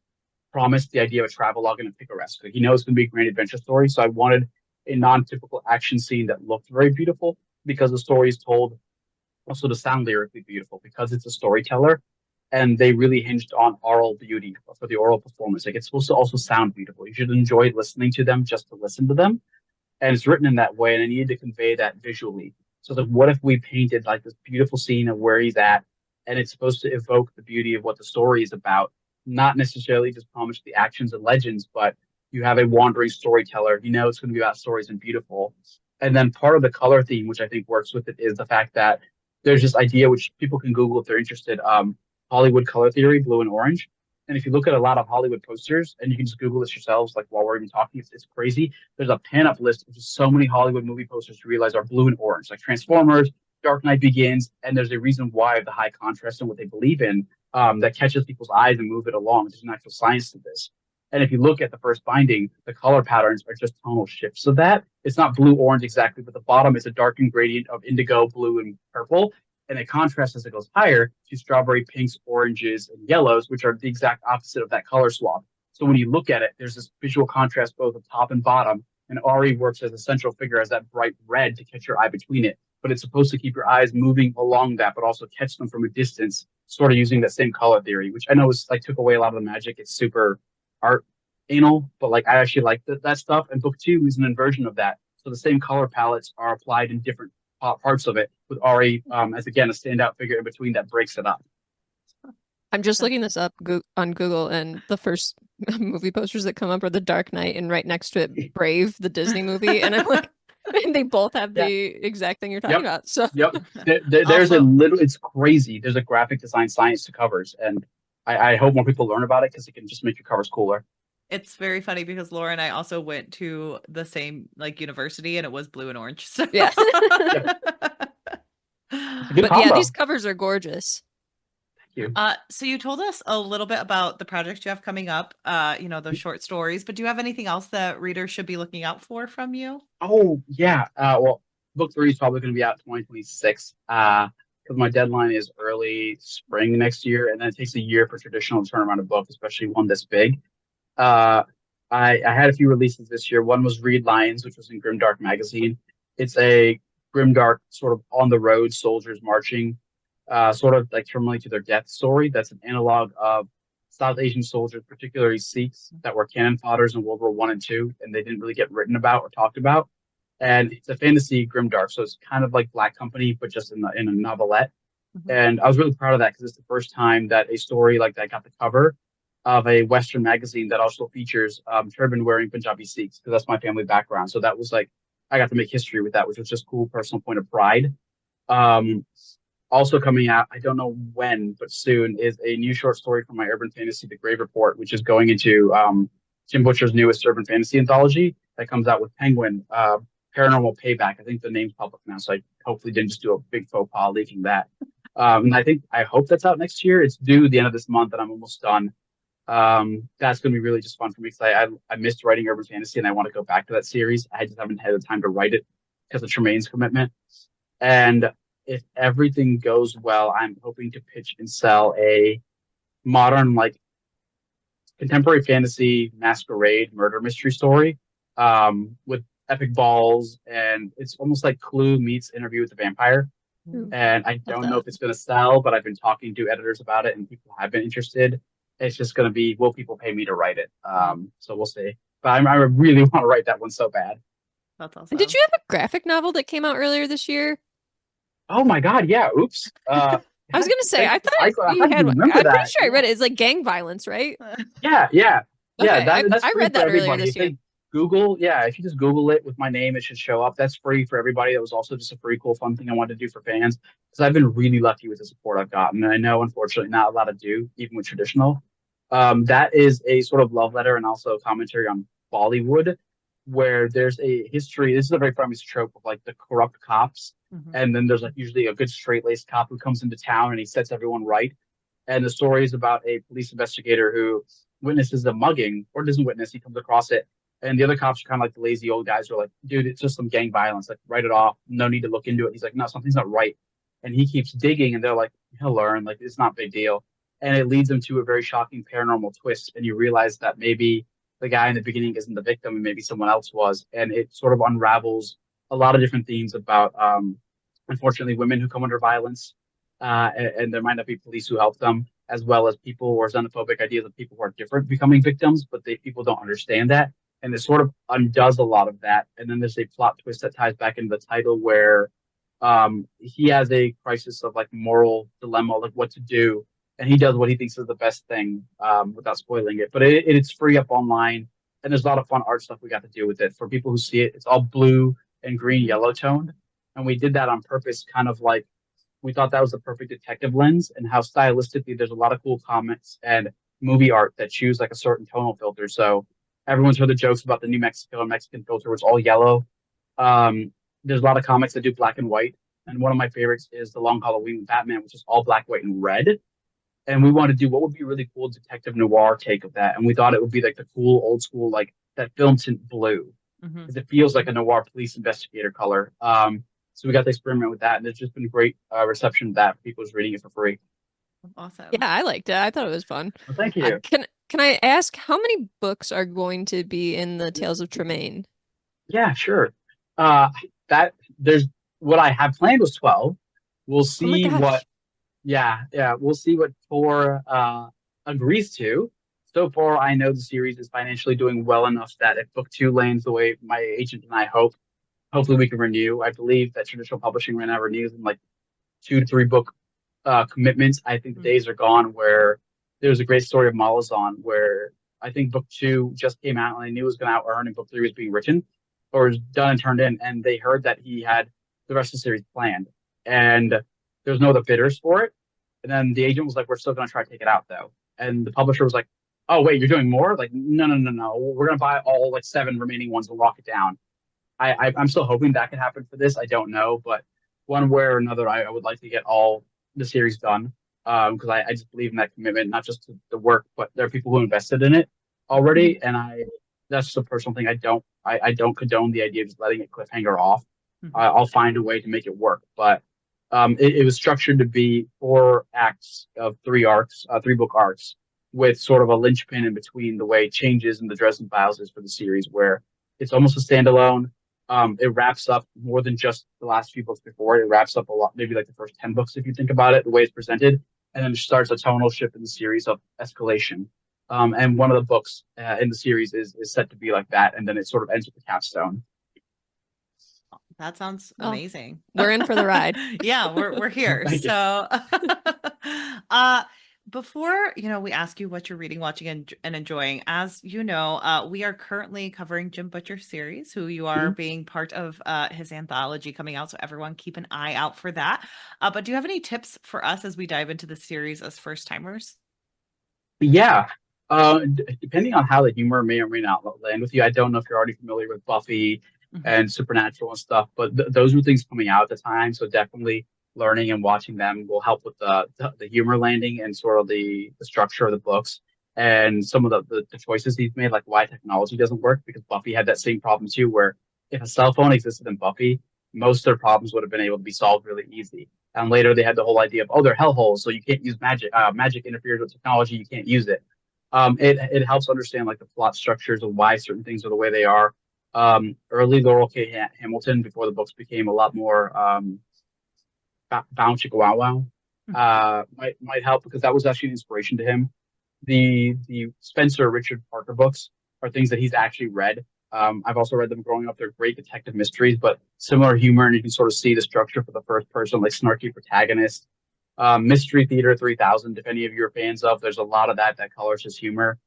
promised the idea of a travelogue and a picaresque. Like, it's going to be a great adventure story. So I wanted a non-typical action scene that looked very beautiful because the story is told also to sound lyrically beautiful because it's a storyteller and they really hinged on oral beauty for the oral performance. Like, it's supposed to also sound beautiful. You should enjoy listening to them just to listen to them. And it's written in that way. And I needed to convey that visually. So like, what if we painted like this beautiful scene of where he's at and it's supposed to evoke the beauty of what the story is about, not necessarily just promise the actions and legends, but you have a wandering storyteller. It's going to be about stories and beautiful. And then part of the color theme, which I think works with it, is the fact that there's this idea, which people can Google if they're interested, Hollywood color theory, blue and orange. And if you look at a lot of Hollywood posters, and you can just Google this yourselves, like while we're even talking, it's crazy. There's a pin-up list of just so many Hollywood movie posters to realize are blue and orange, like Transformers, Dark Knight Begins, and there's a reason why of the high contrast and what they believe in, that catches people's eyes and move it along. There's an actual science to this. And if you look at the first binding, the color patterns are just tonal shifts of that. It's not blue orange exactly, but the bottom is a darkened gradient of indigo, blue, and purple. And it contrasts as it goes higher to strawberry pinks, oranges, and yellows, which are the exact opposite of that color swap. So when you look at it, there's this visual contrast both at top and bottom. And Ari works as a central figure as that bright red to catch your eye between it. But it's supposed to keep your eyes moving along that, but also catch them from a distance, sort of using that same color theory, which I know is like took away a lot of the magic. It's super art anal, but like I actually like that stuff. And book two is an inversion of that. So the same color palettes are applied in different parts of it, with Ari as again a standout figure in between that breaks it up.
I'm just looking this up on Google, and the first movie posters that come up are The Dark Knight, and right next to it, Brave, the Disney movie. And I'm like, and they both have the exact thing you're talking about. So
there's it's crazy. There's a graphic design science to covers, and I hope more people learn about it because it can just make your covers cooler.
It's very funny because Laura and I also went to the same like university and it was blue and orange. So.
Yeah.
But
yeah, these covers are gorgeous.
Thank you.
So you told us a little bit about the project you have coming up, those short stories, but do you have anything else that readers should be looking out for from you?
Oh yeah. Well, book three is probably going to be out 2026. because my deadline is early spring next year, and then it takes a year for traditional to turn around a book, especially one this big. Uh, I had a few releases this year. One was Read Lions, which was in Grimdark magazine. It's a Grimdark sort of on the road soldiers marching, sort of like terminally to their death story. That's an analog of South Asian soldiers, particularly Sikhs, that were cannon fodders in World War One and Two, and they didn't really get written about or talked about. And it's a fantasy Grimdark, so it's kind of like Black Company, but just in a novelette. And I was really proud of that because it's the first time that a story like that got the cover of a Western magazine that also features turban wearing Punjabi Sikhs, because that's my family background. So that was like, I got to make history with that, which was just cool, personal point of pride. Um, Also coming out, I don't know when, but soon, is a new short story from my urban fantasy, The Grave Report, which is going into Jim Butcher's newest urban fantasy anthology that comes out with Penguin, Paranormal Payback. I think the name's public now, so I hopefully didn't just do a big faux pas leaking that. And I hope that's out next year. It's due the end of this month, and I'm almost done. That's going to be really just fun for me because I missed writing urban fantasy, and I want to go back to that series. I just haven't had the time to write it because of Tremaine's commitment. And if everything goes well, I'm hoping to pitch and sell a modern, like, contemporary fantasy masquerade murder mystery story with epic balls, and it's almost like Clue meets Interview with the Vampire. And I don't know if it's going to sell, but I've been talking to editors about it, and people have been interested. It's just going to be, will people pay me to write it? So we'll see. But I really want to write that one so bad.
That's awesome.
And did you have a graphic novel that came out earlier this year?
Oh my God, yeah. Oops.
I was gonna say, I thought you had one. I'm pretty sure I read it. It's like gang violence, right?
Yeah.
Okay,
That's
I
free
read
for
that earlier
everybody.
this year.
Google, if you just Google it with my name, it should show up. That's free for everybody. That was also just a pretty cool, fun thing I wanted to do for fans because I've been really lucky with the support I've gotten. And I know, unfortunately, not a lot to do, even with traditional. That is a sort of love letter and also a commentary on Bollywood, where there's a history. This is a very famous trope of like the corrupt cops. And then there's like usually a good straight-laced cop who comes into town and he sets everyone right. And the story is about a police investigator who witnesses a mugging, or doesn't witness, he comes across it. And the other cops are kind of like the lazy old guys who are like, dude, it's just some gang violence. Like, write it off. No need to look into it. He's like, no, something's not right. And he keeps digging, and they're like, he'll learn. Like, it's not a big deal. And it leads him to a very shocking paranormal twist. And you realize that maybe the guy in the beginning isn't the victim, and maybe someone else was. And it sort of unravels a lot of different themes about, unfortunately, women who come under violence. And there might not be police who help them, as well as people or xenophobic ideas of people who are different becoming victims, but people don't understand that. And it sort of undoes a lot of that. And then there's a plot twist that ties back into the title where he has a crisis of like moral dilemma, like what to do. And he does what he thinks is the best thing without spoiling it. But it's free up online. And there's a lot of fun art stuff we got to do with it. For people who see it, it's all blue and green, yellow toned. And we did that on purpose, kind of like we thought that was the perfect detective lens, and how stylistically there's a lot of cool comics and movie art that choose like a certain tonal filter. So everyone's heard the jokes about the New Mexico or Mexican filter, where it's all yellow. There's a lot of comics that do black and white. And one of my favorites is The Long Halloween with Batman, which is all black, white, and red. And we wanted to do what would be a really cool detective noir take of that. And we thought it would be like the cool old school, like that film tint blue, because it feels like a noir police investigator color. So we got to experiment with that, and there's just been great reception of that. People just reading it for free.
Awesome.
Yeah, I liked it. I thought it was fun.
Well, thank you.
Can I ask how many books are going to be in the Tales of Tremaine?
Yeah, sure. That there's what I have planned was 12. We'll see what. Yeah, we'll see what Tor agrees to. So far, I know the series is financially doing well enough that if book 2 lands the way my agent and I hope, hopefully we can renew. I believe that traditional publishing right now renews in like 2 to 3 book commitments. I think the days are gone where there's a great story of Malazan where I think book 2 just came out and I knew it was going to out earn and book 3 was being written or was done and turned in. And they heard that he had the rest of the series planned and there's no other bidders for it. And then the agent was like, we're still going to try to take it out though. And the publisher was like, oh, wait, you're doing more? Like, no. We're going to buy all like 7 remaining ones and lock it down. I'm still hoping that could happen for this. I don't know, but one way or another, I would like to get all the series done because I just believe in that commitment, not just to the work, but there are people who invested in it already, and that's just a personal thing. I don't condone the idea of just letting it cliffhanger off. I'll find a way to make it work, but It was structured to be 4 acts of 3 arcs, 3 book arcs, with sort of a linchpin in between the way Changes in the Dresden Files is for the series, where it's almost a standalone. It wraps up more than just the last few books before. It wraps up a lot, maybe like the first 10 books, if you think about it, the way it's presented. And then it starts a tonal shift in the series of escalation. And one of the books in the series is set to be like that. And then it sort of ends with the capstone.
That sounds amazing.
We're in for the ride.
Yeah, we're here.
Thank you.
So before, we ask you what you're reading, watching, and enjoying, as you know, we are currently covering Jim Butcher's series, who you are being part of his anthology coming out. So everyone keep an eye out for that. But do you have any tips for us as we dive into the series as first timers?
Yeah. Depending on how the humor may or may not land with you, I don't know if you're already familiar with Buffy and Supernatural and stuff, but those were things coming out at the time. So definitely learning and watching them will help with the humor landing and sort of the structure of the books and some of the choices he's made, like why technology doesn't work, because Buffy had that same problem too, where if a cell phone existed in Buffy, most of their problems would have been able to be solved really easy. And later they had the whole idea of, they're hellholes, so you can't use magic. Magic interferes with technology, you can't use it. It helps understand like the plot structures of why certain things are the way they are. Early Laurel K. Hamilton, before the books became a lot more bound chicka wow wow, might help, because that was actually an inspiration to him. The Spencer Richard Parker books are things that he's actually read. I've also read them growing up. They're great detective mysteries, but similar humor, and you can sort of see the structure for the first person, like snarky protagonist. Mystery Theater 3000, if any of you are fans of, there's a lot of that colors his humor.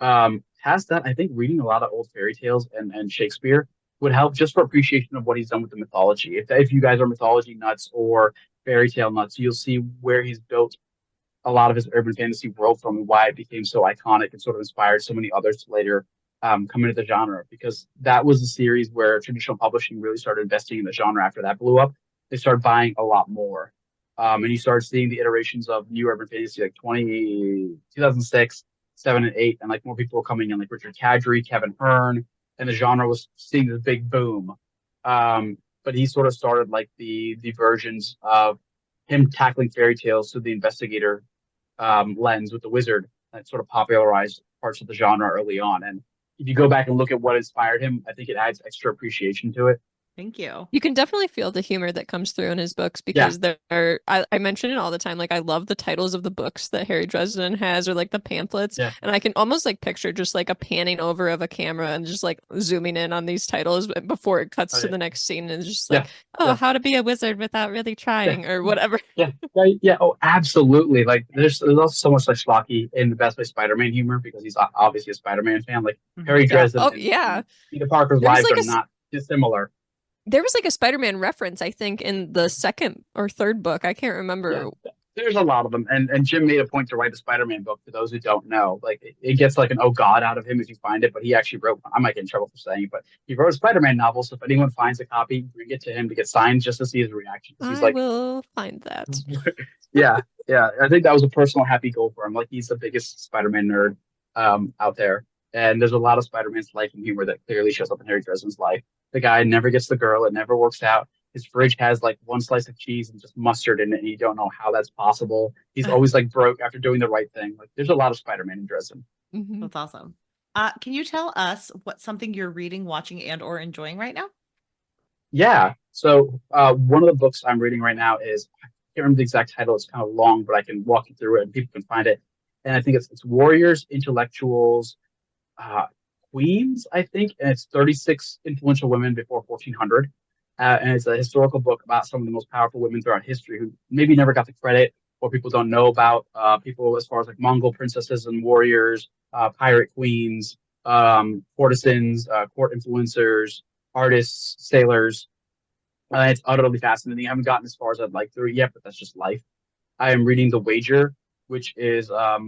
Past that, I think reading a lot of old fairy tales and Shakespeare would help, just for appreciation of what he's done with the mythology. If you guys are mythology nuts or fairy tale nuts, you'll see where he's built a lot of his urban fantasy world from, and why it became so iconic and sort of inspired so many others to later come into the genre, because that was a series where traditional publishing really started investing in the genre. After that blew up, they started buying a lot more. And you start seeing the iterations of new urban fantasy like 2006, 7, and 8, and like more people were coming in, like Richard Kadrey, Kevin Hearn, and the genre was seeing this big boom. But he sort of started like the versions of him tackling fairy tales through the investigator lens with the wizard, that sort of popularized parts of the genre early on. And if you go back and look at what inspired him, I think it adds extra appreciation to it.
Thank you.
You can definitely feel the humor that comes through in his books, because I mention it all the time. Like, I love the titles of the books that Harry Dresden has, or like the pamphlets.
Yeah.
And I can almost like picture just like a panning over of a camera and just like zooming in on these titles before it cuts to the next scene. And it's just like, how to be a wizard without really trying, or whatever.
Yeah. Oh, absolutely. Like there's also so much like schlocky in the Best Way Spider-Man humor, because he's obviously a Spider-Man fan. Like Harry Dresden and Peter Parker's lives are not dissimilar.
There was like a Spider-Man reference, I think, in the second or third book. I can't remember.
Yeah, there's a lot of them. And Jim made a point to write the Spider-Man book, for those who don't know. Like it gets like an oh god out of him if you find it, but he actually wrote, I might get in trouble for saying it, but he wrote a Spider-Man novel. So if anyone finds a copy, bring it to him to get signed, just to see his reaction. He's
I will find that.
Yeah. I think that was a personal happy goal for him. Like he's the biggest Spider-Man nerd out there. And there's a lot of Spider-Man's life and humor that clearly shows up in Harry Dresden's life. The guy never gets the girl. It never works out. His fridge has like one slice of cheese and just mustard in it, and you don't know how that's possible. He's always like broke after doing the right thing. Like there's a lot of Spider-Man in Dresden.
That's awesome. Can you tell us what something you're reading, watching, and or enjoying right now?
Yeah. So one of the books I'm reading right now is, I can't remember the exact title. It's kind of long, but I can walk you through it and people can find it. And I think it's Warriors, Intellectuals, Queens, I think, and it's 36 influential women before 1400. And it's a historical book about some of the most powerful women throughout history who maybe never got the credit, or people don't know about. People as far as like Mongol princesses and warriors, pirate queens, courtesans, court influencers, artists, sailors. It's utterly fascinating. I haven't gotten as far as I'd like through it yet, but that's just life. I am reading The Wager, which is a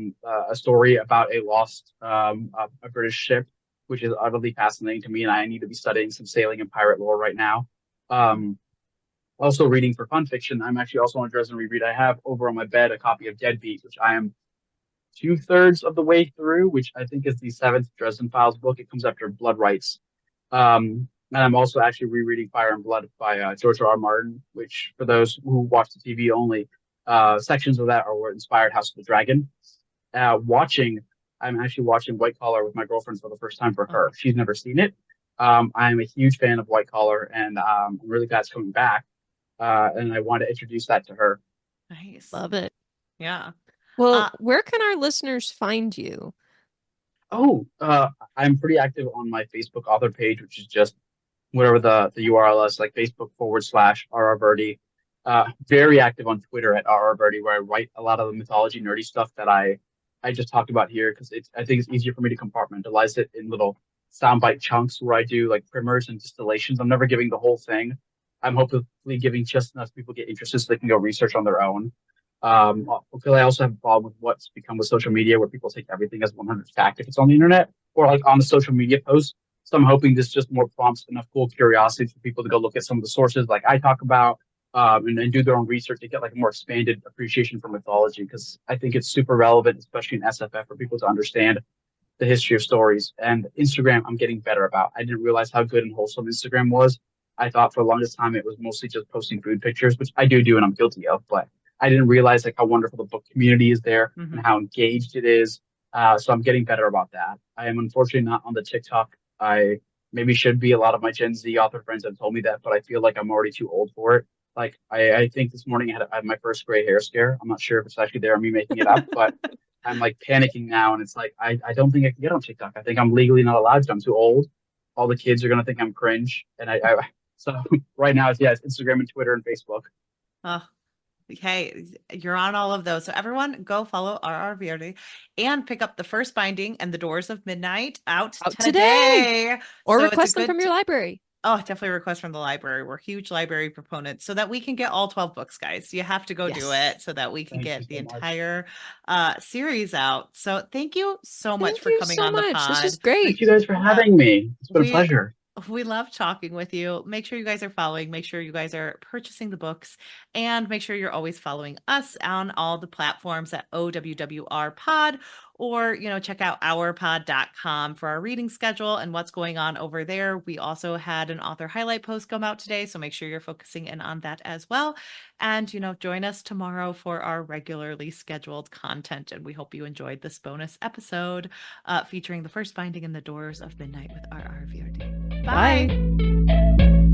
story about a lost a British ship, which is utterly fascinating to me, and I need to be studying some sailing and pirate lore right now. Also reading for fun fiction, I'm actually also on a Dresden reread. I have over on my bed a copy of Deadbeat, which I am 2/3 of the way through, which I think is the 7th Dresden Files book. It comes after Blood Rights. And And I'm also actually rereading Fire and Blood by George R. R. Martin, which for those who watch the TV only, sections of that are what inspired House of the Dragon. I'm actually watching White Collar with my girlfriend for the first time for her. She's never seen it. I'm a huge fan of White Collar, and I'm really glad it's coming back. And I want to introduce that to her.
Nice.
Love it.
Yeah.
Well, where can our listeners find you?
I'm pretty active on my Facebook author page, which is just whatever the URL is, like Facebook/RR Virdi. Very active on Twitter at RR Virdi, where I write a lot of the mythology nerdy stuff that I just talked about here, because I think it's easier for me to compartmentalize it in little soundbite chunks where I do like primers and distillations. I'm never giving the whole thing. I'm hopefully giving just enough people get interested so they can go research on their own. Because I also have a problem with what's become with social media, where people take everything as 100 fact if it's on the internet or like on the social media post. So I'm hoping this just more prompts enough cool curiosity for people to go look at some of the sources like I talk about, and do their own research to get like a more expanded appreciation for mythology, because I think it's super relevant, especially in SFF, for people to understand the history of stories. And Instagram, I'm getting better about. I didn't realize how good and wholesome Instagram was. I thought for the longest time it was mostly just posting food pictures, which I do and I'm guilty of, but I didn't realize like how wonderful the book community is there and how engaged it is. So I'm getting better about that. I am unfortunately not on the TikTok. I maybe should be. A lot of my Gen Z author friends have told me that, but I feel like I'm already too old for it. Like I think this morning I had my first gray hair scare. I'm not sure if it's actually there or me making it up, but I'm like panicking now, and it's like I don't think I can get on TikTok. I think I'm legally not allowed to. I'm too old. All the kids are gonna think I'm cringe, and so right now it's Instagram and Twitter and Facebook.
Okay, you're on all of those. So everyone go follow RR Virdi and pick up the first binding and The Doors of Midnight out today.
Or
So
request them from your library.
Oh, definitely request from the library. We're huge library proponents so that we can get all 12 books, guys. You have to go do it so that we can get the entire series out. So thank you so much for coming on the pod.
This is great.
Thank you guys for having me. It's been a pleasure.
We love talking with you. Make sure you guys are following. Make sure you guys are purchasing the books, and make sure you're always following us on all the platforms at OWWR Pod, or, check out ourpod.com for our reading schedule and what's going on over there. We also had an author highlight post come out today, so make sure you're focusing in on that as well. And, join us tomorrow for our regularly scheduled content. And we hope you enjoyed this bonus episode featuring the first binding in The Doors of Midnight with RR Virdi. Bye.